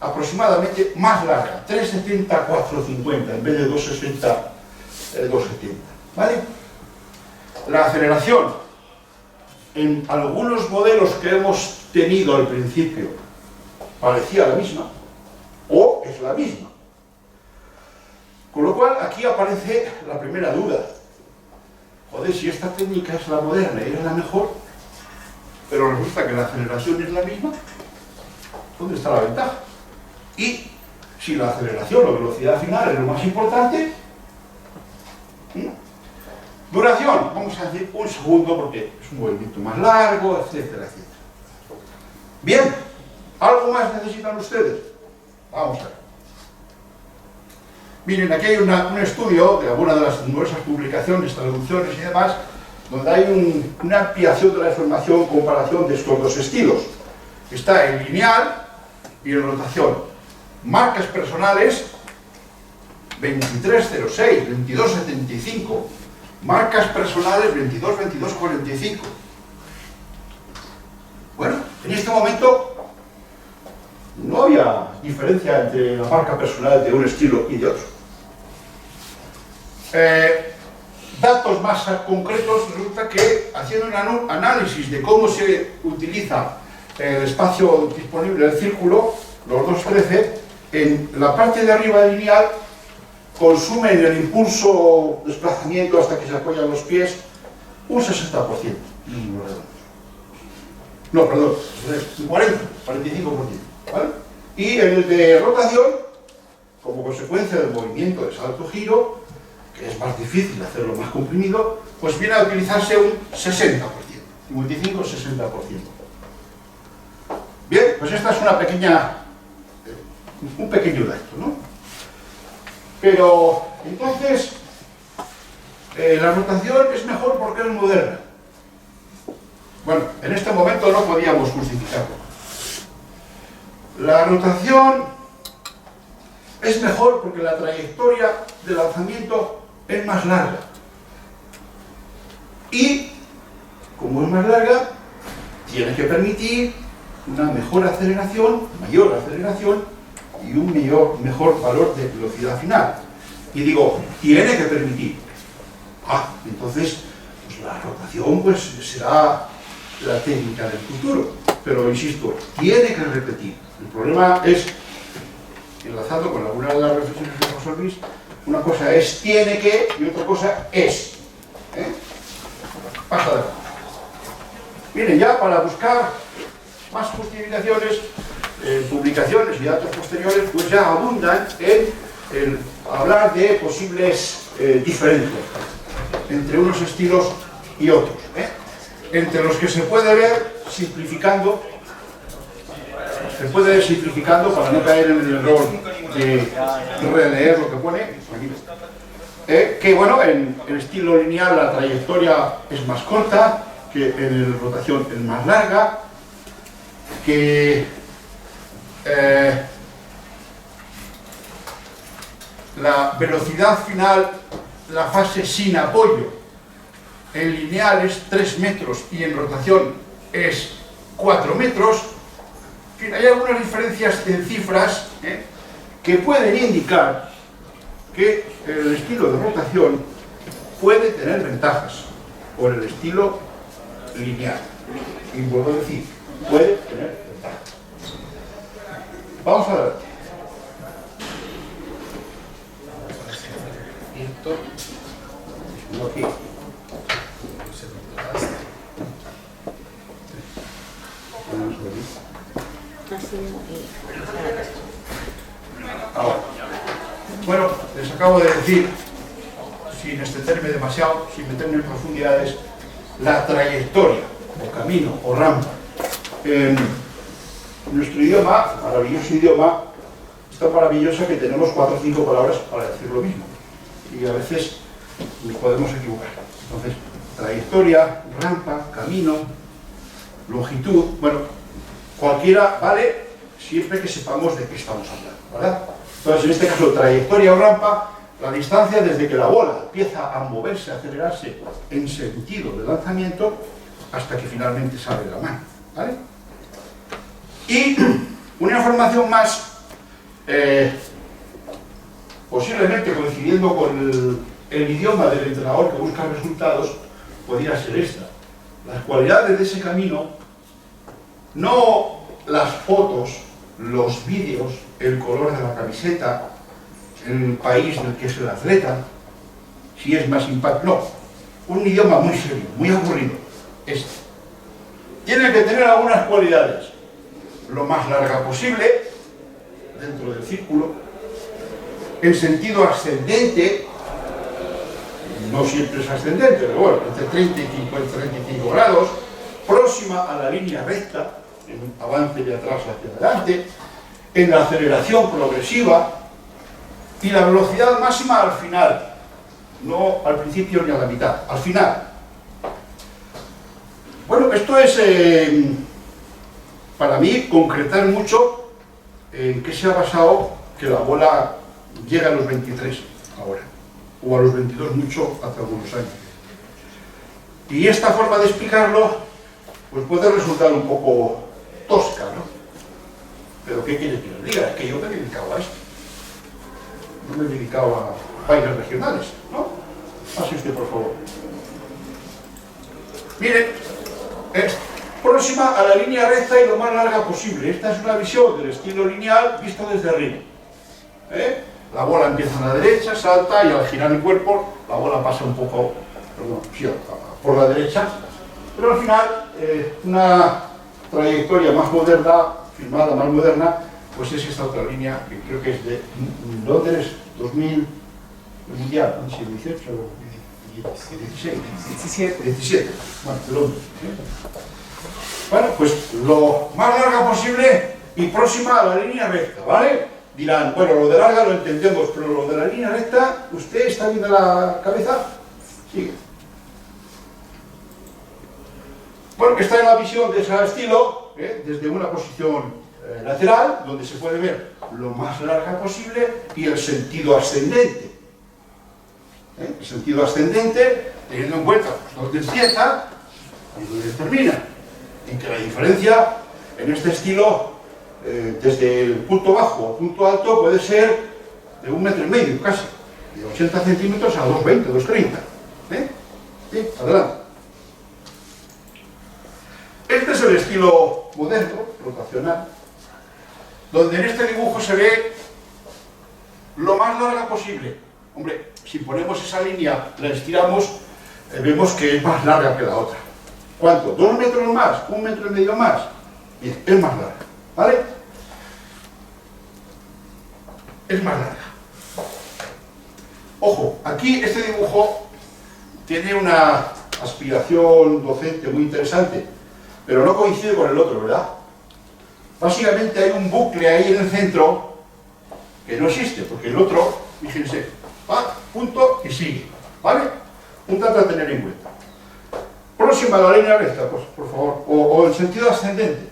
aproximadamente más larga, 3,70, 4,50 en vez de 2,60, 2,70. ¿Vale? La aceleración en algunos modelos que hemos tenido al principio parecía la misma o es la misma. Con lo cual aquí aparece la primera duda. Joder, si esta técnica es la moderna y es la mejor, pero resulta que la aceleración es la misma, ¿dónde está la ventaja? Y si la aceleración o velocidad final es lo más importante, duración, vamos a decir 1 segundo porque es un movimiento más largo, etcétera, etcétera. Bien, ¿algo más necesitan ustedes? Vamos a ver. Miren, aquí hay un estudio de alguna de las numerosas publicaciones, traducciones y demás, donde hay una ampliación de la información, comparación de estos dos estilos. Está en lineal y en rotación. Marcas personales, 2306, 2275. Marcas personales, 22, 22, 45. Bueno, en este momento no había diferencia entre la marca personal de un estilo y de otro. Datos más concretos, resulta que haciendo un análisis de cómo se utiliza el espacio disponible del círculo, los 2,13, en la parte de arriba del lineal consumen el impulso desplazamiento hasta que se apoyan los pies un 60%. No, perdón, un 45%. ¿Vale? Y el de rotación, como consecuencia del movimiento de salto-giro, que es más difícil hacerlo más comprimido, pues viene a utilizarse un 60%, 55-60%. Bien, pues esta es un pequeño dato, ¿no? Pero, entonces, la rotación es mejor porque es moderna. Bueno, en este momento no podíamos justificarlo. La rotación es mejor porque la trayectoria de lanzamiento es más larga. Y, como es más larga, tiene que permitir una mejor aceleración, mayor aceleración y un mejor valor de velocidad final. Y digo, tiene que permitir. Entonces, pues la rotación pues será la técnica del futuro. Pero, insisto, tiene que repetir. El problema es, enlazando con alguna de las reflexiones de José Luis, Una cosa es tiene que y otra cosa es. Pasa adelante. Miren, ya para buscar más justificaciones, publicaciones y datos posteriores, pues ya abundan en hablar de posibles diferencias entre unos estilos y otros, entre los que se puede ver simplificando, para no caer en el error de releer lo que pone, que bueno, en el estilo lineal la trayectoria es más corta, que en la rotación es más larga, que la velocidad final, la fase sin apoyo, en lineal es 3 metros y en rotación es 4 metros. En fin, hay algunas diferencias en cifras que pueden indicar que el estilo de rotación puede tener ventajas por el estilo lineal. Y vuelvo a decir, puede tener ventajas. Vamos a ver. Aquí. Ahora. Bueno, les acabo de decir, sin extenderme demasiado, sin meterme en profundidades, la trayectoria, o camino, o rampa. En nuestro idioma, maravilloso idioma, es tan maravillosa que tenemos 4 o 5 palabras para decir lo mismo. Y a veces nos podemos equivocar. Entonces, trayectoria, rampa, camino, longitud, bueno, cualquiera vale siempre que sepamos de qué estamos hablando, ¿verdad? Entonces, en este caso, trayectoria o rampa, la distancia desde que la bola empieza a moverse, a acelerarse en sentido de lanzamiento, hasta que finalmente sale de la mano, ¿vale? Y una información más, posiblemente coincidiendo con el idioma del entrenador que busca resultados, podría ser esta. Las cualidades de ese camino, no las fotos, los vídeos, el color de la camiseta, el país del que es el atleta, si es más impacto, no. Un idioma muy serio, muy aburrido. Este. Tiene que tener algunas cualidades. Lo más larga posible, dentro del círculo, en sentido ascendente, no siempre es ascendente, pero bueno, entre 30 y 35 grados, próxima a la línea recta, en avance de atrás hacia adelante, en la aceleración progresiva y la velocidad máxima al final, no al principio ni a la mitad, al final. Bueno, esto es para mí concretar mucho en qué se ha basado que la bola llega a los 23 ahora, o a los 22 mucho hace algunos años. Y esta forma de explicarlo pues puede resultar un poco tosca, ¿no? Pero ¿qué quiere que les diga? Es que yo me he dedicado a esto. No me he dedicado a bailes regionales, ¿no? Pase usted, por favor. Miren, es próxima a la línea recta y lo más larga posible. Esta es una visión del estilo lineal visto desde arriba. La bola empieza a la derecha, salta y al girar el cuerpo la bola pasa un poco, perdón, sí, por la derecha. Pero al final, una trayectoria más moderna, filmada más moderna, pues es esta otra línea que creo que es de Londres 2000, el mundial, no sé, 18 o 17. Bueno, de Londres. Bueno, pues lo más larga posible y próxima a la línea recta, ¿vale? Dirán, bueno, lo de larga lo entendemos, pero lo de la línea recta, ¿usted está viendo la cabeza? Sigue. Bueno, que está en la visión de ese estilo, desde una posición lateral, donde se puede ver lo más larga posible y el sentido ascendente. El sentido ascendente, teniendo en cuenta dónde empieza y dónde termina. Y que la diferencia en este estilo, desde el punto bajo al punto alto, puede ser de 1,5 metros casi, de 80 centímetros a 2,20, 2,30. Sí, adelante. Este es el estilo moderno, rotacional, donde en este dibujo se ve lo más larga posible, Hombre, si ponemos esa línea, la estiramos, vemos que es más larga que la otra. ¿Cuánto? ¿2 metros más? ¿1,5 metros más? Bien, es más larga, ¿vale? Es más larga. Ojo, aquí este dibujo tiene una aspiración docente muy interesante, pero no coincide con el otro, ¿verdad? Básicamente hay un bucle ahí en el centro que no existe, porque el otro, fíjense, va, punto y sigue, ¿vale? Un dato a tener en cuenta. Próxima a la línea recta, pues, por favor, o en sentido ascendente.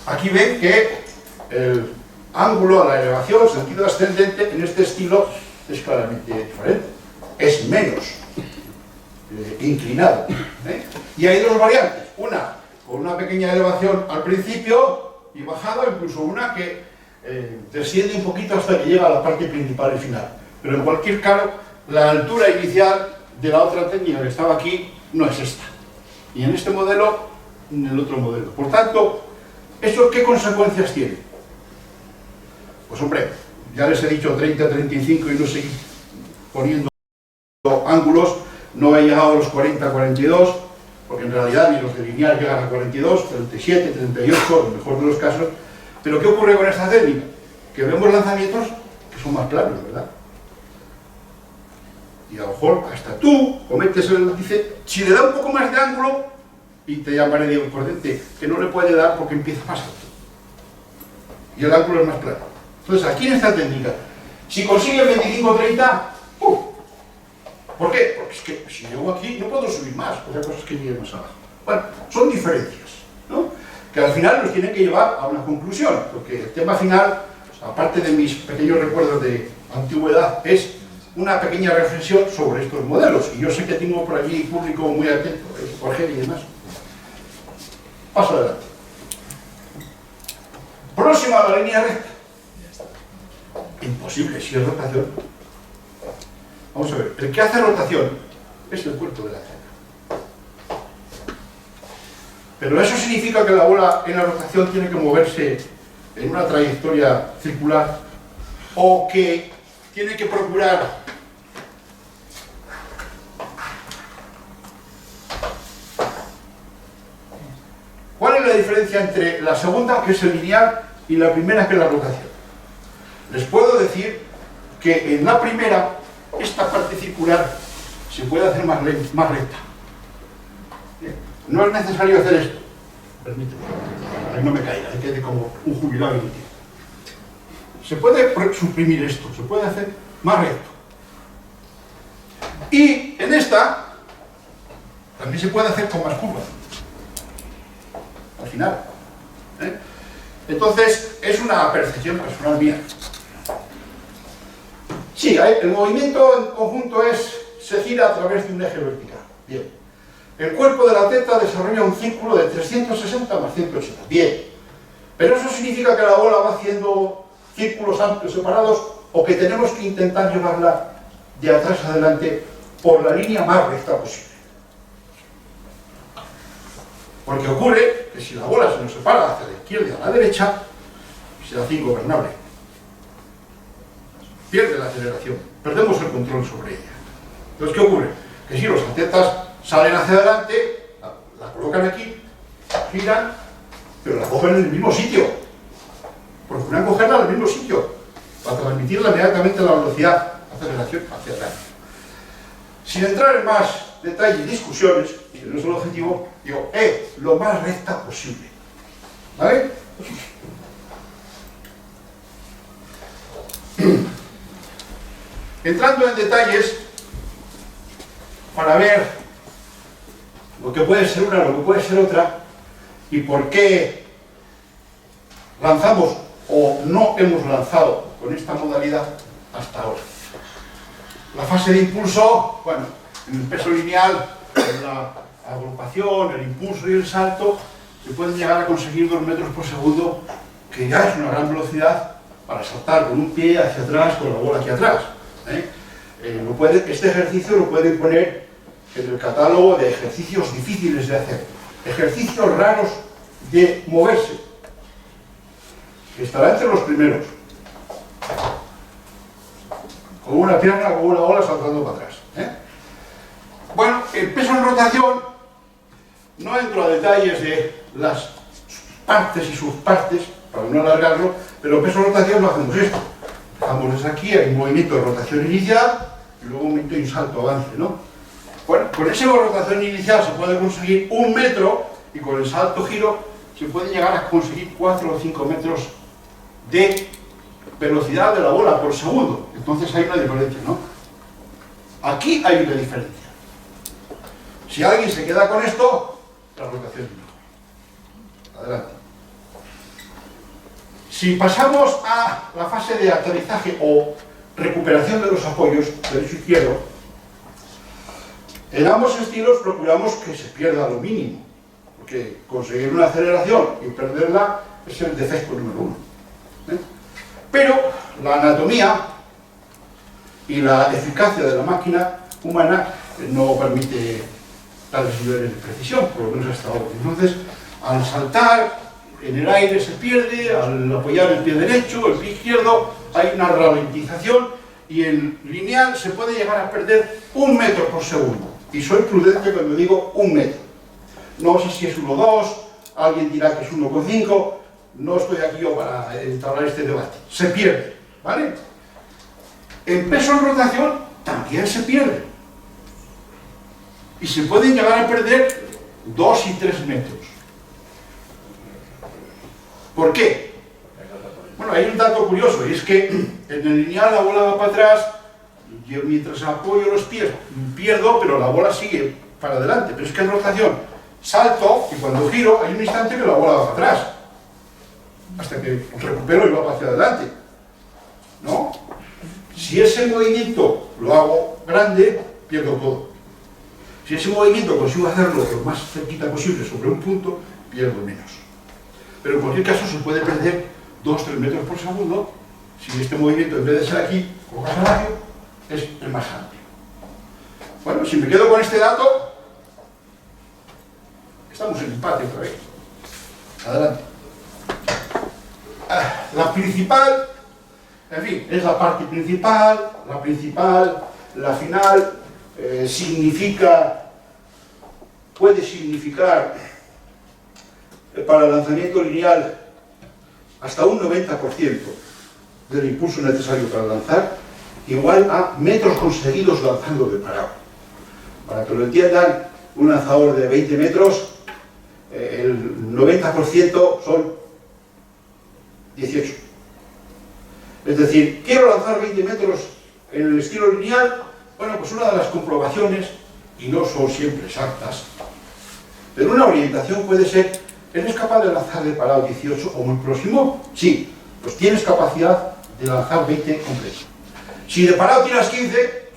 Aquí ven que el ángulo a la elevación, sentido ascendente, en este estilo es claramente diferente. Es menos inclinado. Y hay dos variantes. Una con una pequeña elevación al principio y bajada, incluso una que desciende un poquito hasta que llega a la parte principal y final. Pero en cualquier caso, la altura inicial de la otra técnica que estaba aquí no es esta. Ni en este modelo, ni en el otro modelo. Por tanto, ¿eso qué consecuencias tiene? Pues hombre, ya les he dicho 30, 35 y no seguí poniendo ángulos, no he llegado a los 40, 42, porque en realidad ni los de lineal llegan a 42, 37, 38, en el mejor de los casos. Pero ¿qué ocurre con esta técnica? Que vemos lanzamientos que son más planos, ¿verdad? Y a lo mejor hasta tú cometes el... Dice, si le da un poco más de ángulo, y te llamaré Diego Cordente, que no le puede dar porque empieza más alto. Y el ángulo es más plano. Entonces, aquí en esta técnica, si consigue el 25-30, ¿por qué? Porque es que si llego aquí no puedo subir más, otra cosa es que llegue más abajo. Bueno, son diferencias, ¿no? Que al final nos tienen que llevar a una conclusión, porque el tema final, aparte de mis pequeños recuerdos de antigüedad, es una pequeña reflexión sobre estos modelos. Y yo sé que tengo por allí público muy atento, Jorge y demás. Paso adelante. Próxima a la línea recta. Imposible, si es rotación. Vamos a ver, el que hace rotación es el cuerpo de la antena. Pero eso significa que la bola en la rotación tiene que moverse en una trayectoria circular o que tiene que procurar ¿cuál es la diferencia entre la segunda, que es el lineal, y la primera, que es la rotación? Les puedo decir que en la primera esta parte circular se puede hacer más recta. No es necesario hacer esto. Permíteme, para que no me caiga, que quede como un jubilado inútil. Se puede suprimir esto, se puede hacer más recto. Y en esta también se puede hacer con más curvas. Al final. Entonces, es una percepción personal mía. Sí, el movimiento en conjunto se gira a través de un eje vertical. Bien. El cuerpo de la teta desarrolla un círculo de 360 más 180. Bien. Pero eso significa que la bola va haciendo círculos amplios separados o que tenemos que intentar llevarla de atrás adelante por la línea más recta posible. Porque ocurre que si la bola se nos separa hacia la izquierda y a la derecha, se hace ingobernable. Pierde la aceleración, perdemos el control sobre ella. Entonces, ¿qué ocurre? Que si los atletas salen hacia adelante, la colocan aquí, giran, pero la cogen en el mismo sitio. Procuran cogerla en el mismo sitio, para transmitirla inmediatamente la velocidad, aceleración hacia adelante. Sin entrar en más detalles y discusiones, que no es el objetivo, digo, lo más recta posible. ¿Vale? Entrando en detalles para ver lo que puede ser una, lo que puede ser otra y por qué lanzamos o no hemos lanzado con esta modalidad hasta ahora. La fase de impulso, bueno, en el peso lineal, en la agrupación, el impulso y el salto, se pueden llegar a conseguir 2 metros por segundo, que ya es una gran velocidad para saltar con un pie hacia atrás, con la bola aquí atrás. Este ejercicio lo pueden poner en el catálogo de ejercicios difíciles de hacer, ejercicios raros de moverse, que estará entre los primeros. con una pierna, con una bola saltando para atrás. Bueno, el peso en rotación, no entro a detalles de las partes y subpartes, para no alargarlo, pero el peso en rotación lo hacemos esto. Dejamos desde aquí, hay un movimiento de rotación inicial, y luego un movimiento y un salto avance, ¿no? Bueno, con esa rotación inicial se puede conseguir 1 metro, y con el salto giro se puede llegar a conseguir 4 o 5 metros de velocidad de la bola por segundo. Entonces hay una diferencia, ¿no? Aquí hay una diferencia. Si alguien se queda con esto, la rotación es mejor. Adelante. Si pasamos a la fase de aterrizaje o recuperación de los apoyos, derecho-izquierdo, en ambos estilos procuramos que se pierda lo mínimo, porque conseguir una aceleración y perderla es el defecto número 1. Pero la anatomía y la eficacia de la máquina humana no permite tales niveles de precisión, por lo menos hasta ahora. Entonces, al saltar en el aire se pierde, al apoyar el pie derecho, el pie izquierdo, hay una ralentización y en lineal se puede llegar a perder 1 metro por segundo. Y soy prudente cuando digo 1 metro. No sé si es 1,2, alguien dirá que es 1,5, no estoy aquí yo para entablar este debate. Se pierde, ¿vale? En peso en rotación también se pierde. Y se pueden llegar a perder 2 y 3 metros. ¿Por qué? Bueno, hay un dato curioso, y es que en el lineal la bola va para atrás, yo mientras apoyo los pies pierdo, pero la bola sigue para adelante. Pero es que en rotación salto y cuando giro hay un instante que la bola va para atrás, hasta que recupero y va hacia adelante, ¿no? Si ese movimiento lo hago grande, pierdo todo. Si ese movimiento consigo hacerlo lo más cerquita posible sobre un punto, pierdo menos. Pero en cualquier caso se puede perder 2-3 metros por segundo si este movimiento, en vez de ser aquí, con más radio, es el más amplio. Bueno, si me quedo con este dato, estamos en empate otra vez. Adelante. La principal, en fin, es la parte principal, la final, puede significar para el lanzamiento lineal hasta un 90% del impulso necesario para lanzar, igual a metros conseguidos lanzando de parado. Para que lo entiendan, un lanzador de 20 metros, el 90% son 18. Es decir, quiero lanzar 20 metros en el estilo lineal. Bueno, pues una de las comprobaciones, y no son siempre exactas, pero una orientación puede ser: ¿eres capaz de lanzar de parado 18 o muy próximo? Sí, pues tienes capacidad de lanzar 20 completo. Si de parado tiras 15,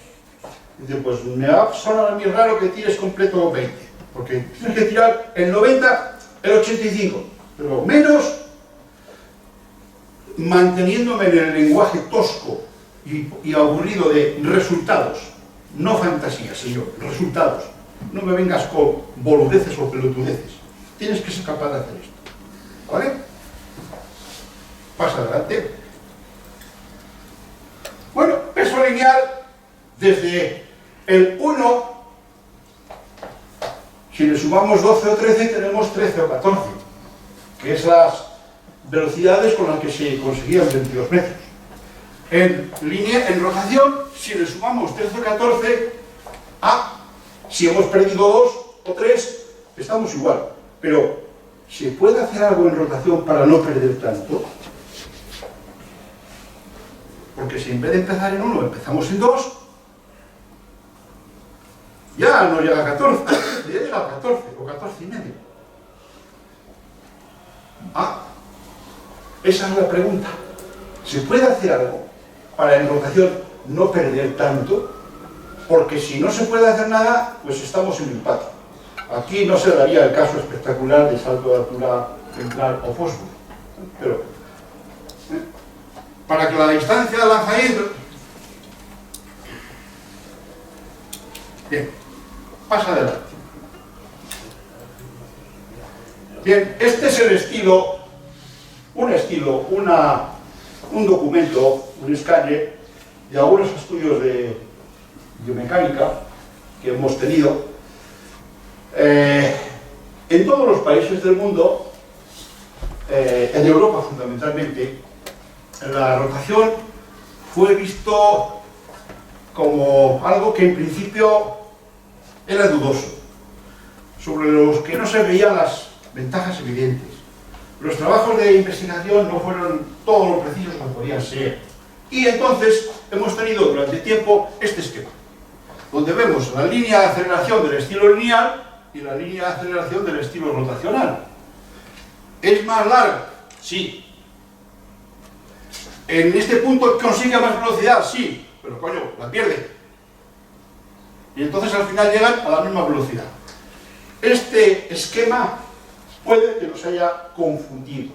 dice, pues me va a sonar a mí raro que tires completo 20, porque tienes que tirar el 90, el 85, pero menos, manteniéndome en el lenguaje tosco y aburrido de resultados, no fantasías, señor, resultados. No me vengas con boludeces o pelotudeces. Tienes que ser capaz de hacer esto, ¿vale? Pasa adelante. Bueno, peso lineal desde el 1, si le sumamos 12 o 13, tenemos 13 o 14, que es las velocidades con las que se conseguían 22 metros. En rotación, si le sumamos 13 o 14, si hemos perdido 2 o 3, estamos igual. Pero, ¿se puede hacer algo en rotación para no perder tanto? Porque si en vez de empezar en 1, empezamos en 2, ya no llega a 14, ya llega a 14 o 14 y medio. Esa es la pregunta. ¿Se puede hacer algo para en rotación no perder tanto? Porque si no se puede hacer nada, pues estamos en empate. Aquí no se daría el caso espectacular de salto de altura central o fósforo. Pero, para que la distancia de lanzamiento... Bien, pasa adelante. Bien, este es el estilo, un documento, un escáner y algunos estudios de biomecánica que hemos tenido, en todos los países del mundo, en Europa fundamentalmente, la rotación fue visto como algo que en principio era dudoso, sobre los que no se veían las ventajas evidentes. Los trabajos de investigación no fueron todo lo precisos que podían ser. Y entonces hemos tenido durante tiempo este esquema, donde vemos la línea de aceleración del estilo lineal y la línea de aceleración del estilo rotacional. ¿Es más larga? Sí. ¿En este punto consigue más velocidad? Sí. Pero coño, la pierde. Y entonces al final llegan a la misma velocidad. Este esquema puede que nos haya confundido.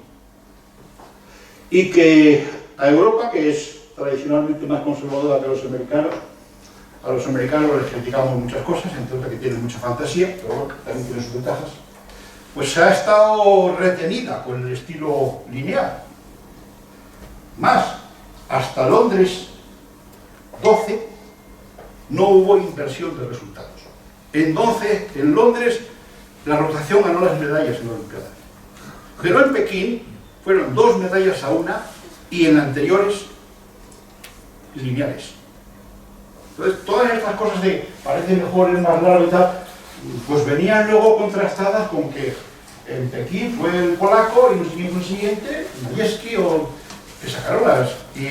Y que a Europa, que es tradicionalmente más conservadora que los americanos, a los americanos les criticamos muchas cosas, entre otras que tienen mucha fantasía, pero bueno, también tienen sus ventajas, pues se ha estado retenida con el estilo lineal. Más, hasta Londres 12 no hubo inversión de resultados. En Londres la rotación ganó las medallas en la Olimpiada. Pero en Pekín fueron 2 medallas a 1 y en anteriores lineales. Entonces, todas estas cosas de parece mejor, es más largo y tal, pues venían luego contrastadas con que en Pekín fue el polaco y el siguiente, Majewski, o que sacaron las, y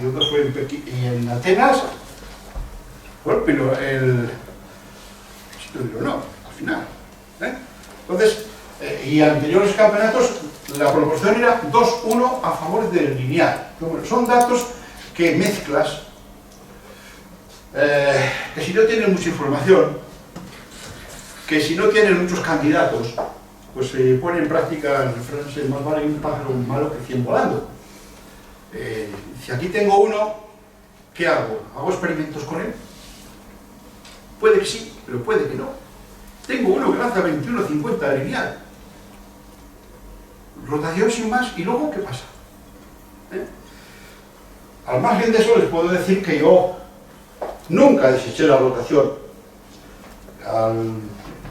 otro fue en Pekín, y en Atenas, bueno, pero no, al final. Entonces, y anteriores campeonatos, la proporción era 2-1 a favor del lineal. Bueno, son datos que mezclas, que si no tienen mucha información, que si no tienen muchos candidatos, pues se pone en práctica el refrán, más vale un pájaro malo que 100 volando. Si aquí tengo uno, ¿qué hago? ¿Hago experimentos con él? Puede que sí, pero puede que no. Tengo uno que lanza 21-50 de lineal. Rotación sin más, y luego, ¿qué pasa? Al margen de eso les puedo decir que yo nunca deseché la rotación. Al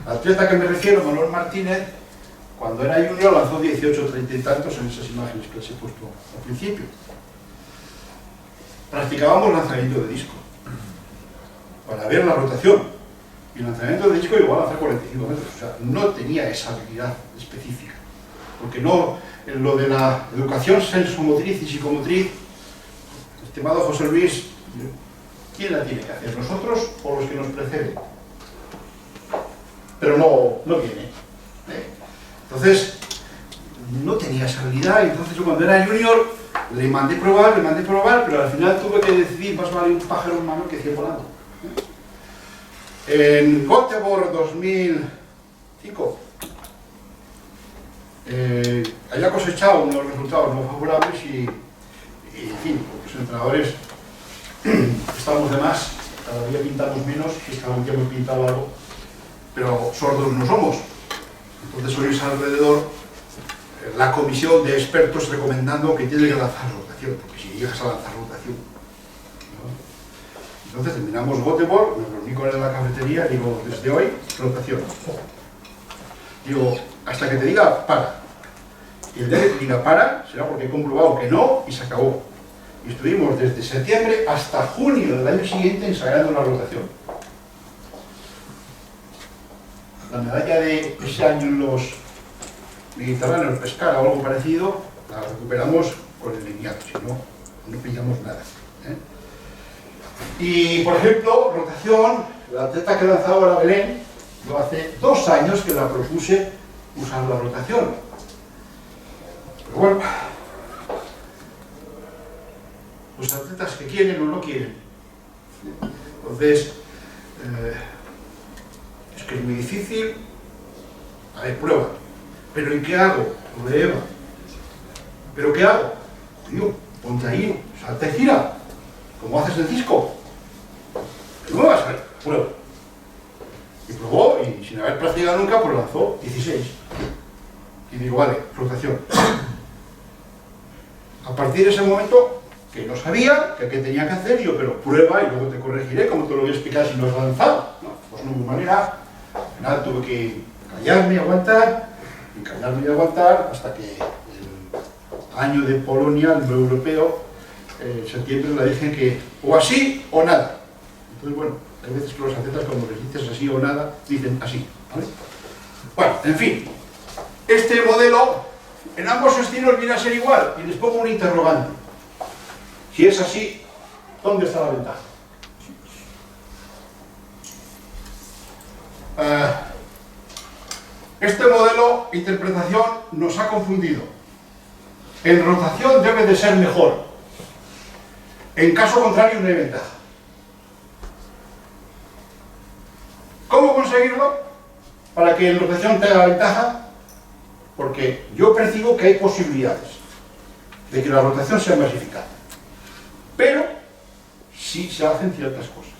atleta que me refiero, Manuel Martínez, cuando era junior lanzó 18, 30 y tantos en esas imágenes que les he puesto al principio. Practicábamos lanzamiento de disco para ver la rotación, y el lanzamiento de disco igual a lanzar 45 metros, o sea, no tenía esa habilidad específica, porque no, en lo de la educación sensomotriz y psicomotriz, estimado José Luis, ¿quién la tiene que hacer? ¿Nosotros o los que nos preceden? Pero no viene. Entonces, no tenía esa habilidad, y entonces yo cuando era junior le mandé probar, pero al final tuve que decidir, más vale un pájaro en mano que 100 volando. En Göteborg 2005, haya cosechado unos resultados no favorables y en fin, los entrenadores estamos de más, cada día pintamos menos, y cada día hemos pintado algo, pero sordos no somos. Entonces oís alrededor la comisión de expertos recomendando que tienes que lanzar rotación, porque si llegas a lanzar rotación, ¿no? Entonces terminamos Göteborg, me reuní con él en la cafetería, digo, desde hoy, rotación. Digo, hasta que te diga para. Y el día que te diga para, será porque he comprobado que no, y se acabó. Y estuvimos desde septiembre hasta junio del año siguiente ensayando la rotación. La medalla de ese año en los mediterráneos, pescar o algo parecido, la recuperamos con el lineal, si no, no pillamos nada. Y, por ejemplo, rotación, la atleta que lanzaba ahora Belén, yo hace 2 años que la propuse usar la rotación. Pero bueno, los atletas que quieren o no quieren. Entonces, es que es muy difícil, a ver, prueba. ¿Pero y qué hago? Lo de Eva. ¿Pero qué hago? Tío, ponte ahí, salta y gira, como haces el disco. ¿Cómo vas a ver? Prueba. Y probó, y sin haber practicado nunca, pues lanzó 16. Y digo, vale, rotación. A partir de ese momento, que no sabía, que qué tenía que hacer, y yo, pero prueba y luego te corregiré, como te lo voy a explicar si no has avanzado. No, pues no hubo manera. Al final tuve que callarme y aguantar, hasta que el año de Polonia, el europeo, en septiembre le dije que o así o nada. Entonces, bueno, hay veces que los atletas cuando les dices así o nada, dicen así, ¿vale? Bueno, en fin, este modelo en ambos estilos viene a ser igual, y les pongo un interrogante. Si es así, ¿dónde está la ventaja? Este modelo, interpretación, nos ha confundido. En rotación debe de ser mejor. En caso contrario, no hay ventaja. ¿Cómo conseguirlo? Para que en rotación tenga ventaja, porque yo percibo que hay posibilidades de que la rotación sea más eficaz. Pero sí se hacen ciertas cosas.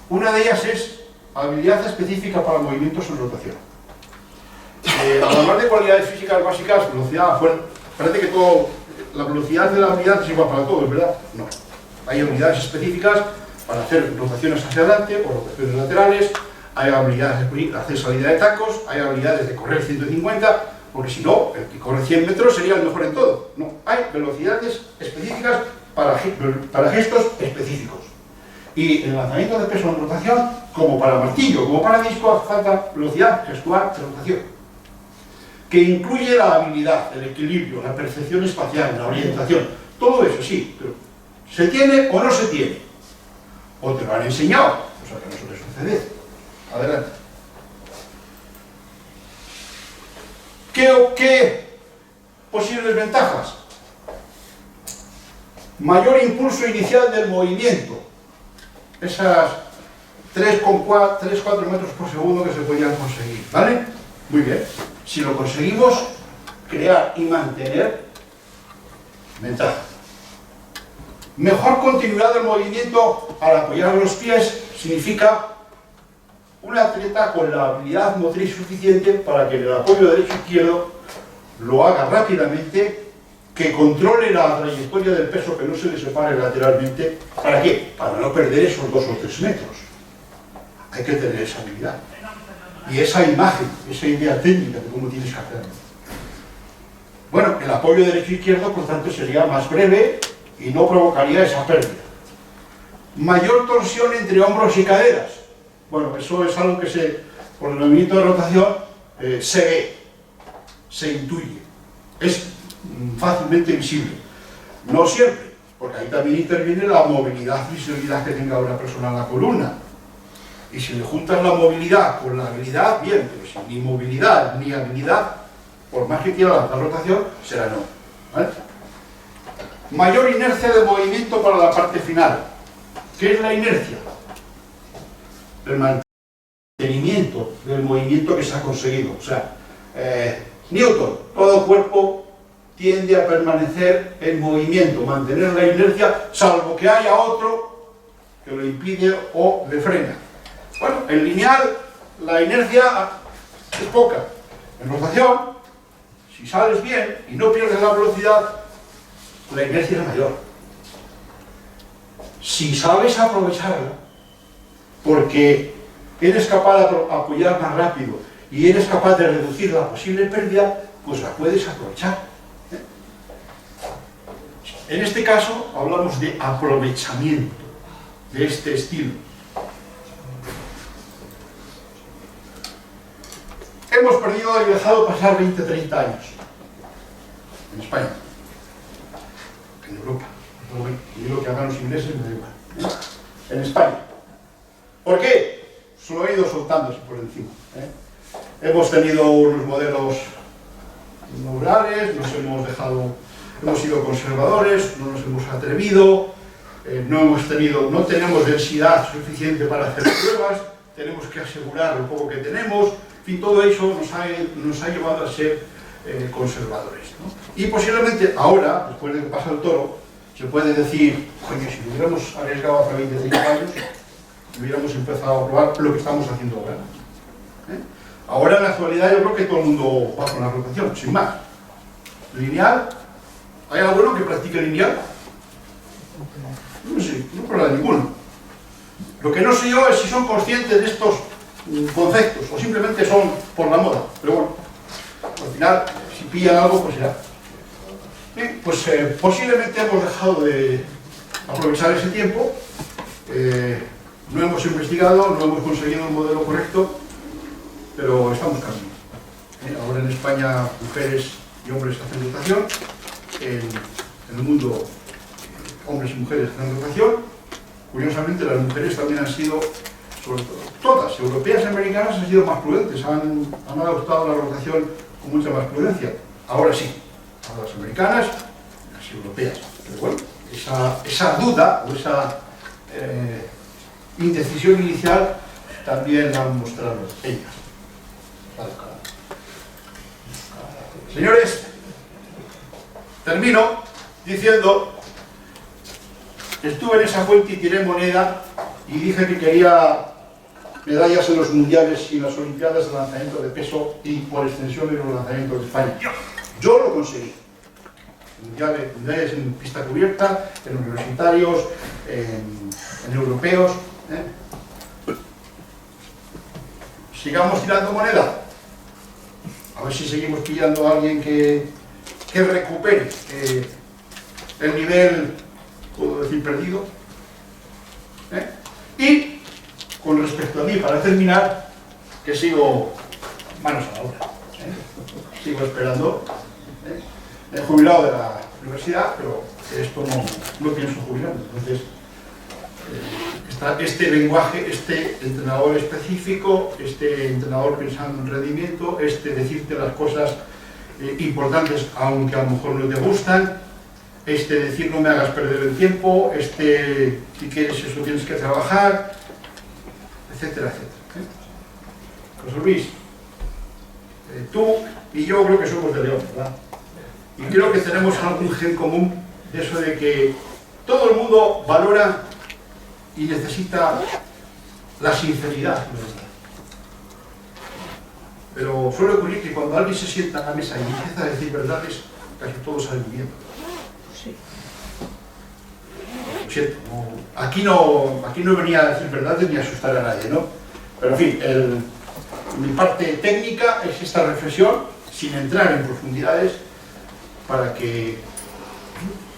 Una de ellas es habilidad específica para movimientos en rotación. Al hablar de cualidades físicas básicas, velocidad, parece que la velocidad de la habilidad es igual para todos, ¿verdad? No. Hay habilidades específicas para hacer rotaciones hacia adelante o rotaciones laterales, hay habilidades de hacer salida de tacos, hay habilidades de correr 150, porque si no, el que corre 100 metros sería el mejor en todo. No, hay velocidades específicas para gestos específicos. Y en el lanzamiento de peso en rotación, como para martillo, como para disco, hace falta velocidad gestual de rotación, que incluye la habilidad, el equilibrio, la percepción espacial, la orientación, todo eso sí, pero ¿se tiene o no se tiene? O te lo han enseñado, cosa que no suele suceder. Adelante. ¿Qué posibles ventajas? Mayor impulso inicial del movimiento. Esas 3,4 metros por segundo que se podían conseguir, ¿vale? Muy bien. Si lo conseguimos crear y mantener, ventaja. Mejor continuidad del movimiento al apoyar los pies significa un atleta con la habilidad motriz suficiente para que el apoyo derecho-izquierdo lo haga rápidamente, que controle la trayectoria del peso, que no se le separe lateralmente. ¿Para qué? Para no perder esos 2 o 3 metros. Hay que tener esa habilidad. Y esa imagen, esa idea técnica de cómo tienes que hacerlo. Bueno, el apoyo derecho-izquierdo, por tanto, sería más breve y no provocaría esa pérdida. Mayor torsión entre hombros y caderas. Bueno, eso es algo que por el movimiento de rotación se ve, se intuye, es fácilmente visible. No siempre, porque ahí también interviene la movilidad, flexibilidad que tenga una persona en la columna. Y si le juntas la movilidad con la habilidad, bien, pero si ni movilidad ni habilidad, por más que quiera la rotación, será no. ¿Vale? Mayor inercia de movimiento para la parte final. ¿Qué es la inercia? El mantenimiento del movimiento que se ha conseguido. O sea, Newton, todo cuerpo tiende a permanecer en movimiento, mantener la inercia, salvo que haya otro que lo impide o le frena. Bueno, en lineal la inercia es poca. En rotación, si sales bien y no pierdes la velocidad, la inercia es mayor. Si sabes aprovecharla, porque eres capaz de apoyar más rápido y eres capaz de reducir la posible pérdida, pues la puedes aprovechar. En este caso hablamos de aprovechamiento de este estilo. Hemos perdido y dejado pasar 20-30 años en España, en Europa. Y lo que hagan los ingleses me da igual. En España. ¿Por qué? Se lo he ido soltándose por encima. Hemos tenido unos modelos neurales, hemos sido conservadores, no nos hemos atrevido, no tenemos densidad suficiente para hacer pruebas, tenemos que asegurar lo poco que tenemos, en fin, todo eso nos ha llevado a ser conservadores, ¿no? Y posiblemente ahora, después de que pasa el toro, se puede decir, oye, si lo hubiéramos arriesgado hace 20-30 años, hubiéramos empezado a probar lo que estamos haciendo ahora. Ahora en la actualidad yo creo que todo el mundo va con la rotación, sin más. Lineal, ¿hay alguno que practique lineal? No sé, no hay problema ninguno. Lo que no sé yo es si son conscientes de estos conceptos o simplemente son por la moda. Pero bueno, al final, si pillan algo, pues será. Bien, pues posiblemente hemos dejado de aprovechar ese tiempo. No hemos investigado, no hemos conseguido un modelo correcto, pero estamos camino. Ahora en España mujeres y hombres hacen dotación, en el mundo hombres y mujeres hacen dotación. Curiosamente las mujeres también han sido, sobre todo, todas, europeas y americanas, han sido más prudentes, han adoptado la rotación con mucha más prudencia. Ahora sí, ahora las americanas, las europeas. Pero bueno, esa duda o esa indecisión inicial también la han mostrado ellas. Señores, termino diciendo, estuve en esa fuente y tiré moneda y dije que quería medallas en los mundiales y en las olimpiadas de lanzamiento de peso y por extensión en los lanzamientos de España. Yo lo conseguí. Mundiales en pista cubierta, en universitarios, en europeos. Sigamos tirando moneda. A ver si seguimos pillando a alguien que recupere el nivel, puedo decir, perdido. Y con respecto a mí, para terminar, que sigo manos a la obra. Sigo esperando. He jubilado de la universidad, pero esto no pienso jubilarme. Entonces, este lenguaje, este entrenador específico, este entrenador pensando en rendimiento, decirte las cosas importantes aunque a lo mejor no te gustan, decir no me hagas perder el tiempo, si quieres eso tienes que trabajar, etcétera, etcétera. José Luis, tú y yo creo que somos de León, ¿verdad? Y creo que tenemos algún gen común de eso de que todo el mundo valora y necesita la sinceridad. Pero suele ocurrir que cuando alguien se sienta a la mesa y empieza a decir verdades, casi todos salen bien. Sí. Lo siento, aquí no venía a decir verdades ni a asustar a nadie, ¿no? Pero en fin, mi parte técnica es esta reflexión, sin entrar en profundidades, para que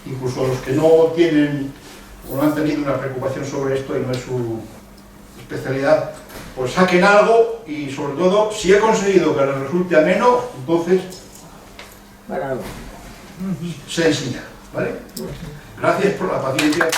incluso los que no tienen o no han tenido una preocupación sobre esto y no es su especialidad, pues saquen algo y sobre todo, si he conseguido que les resulte ameno, entonces se enseña, ¿vale? Gracias por la paciencia.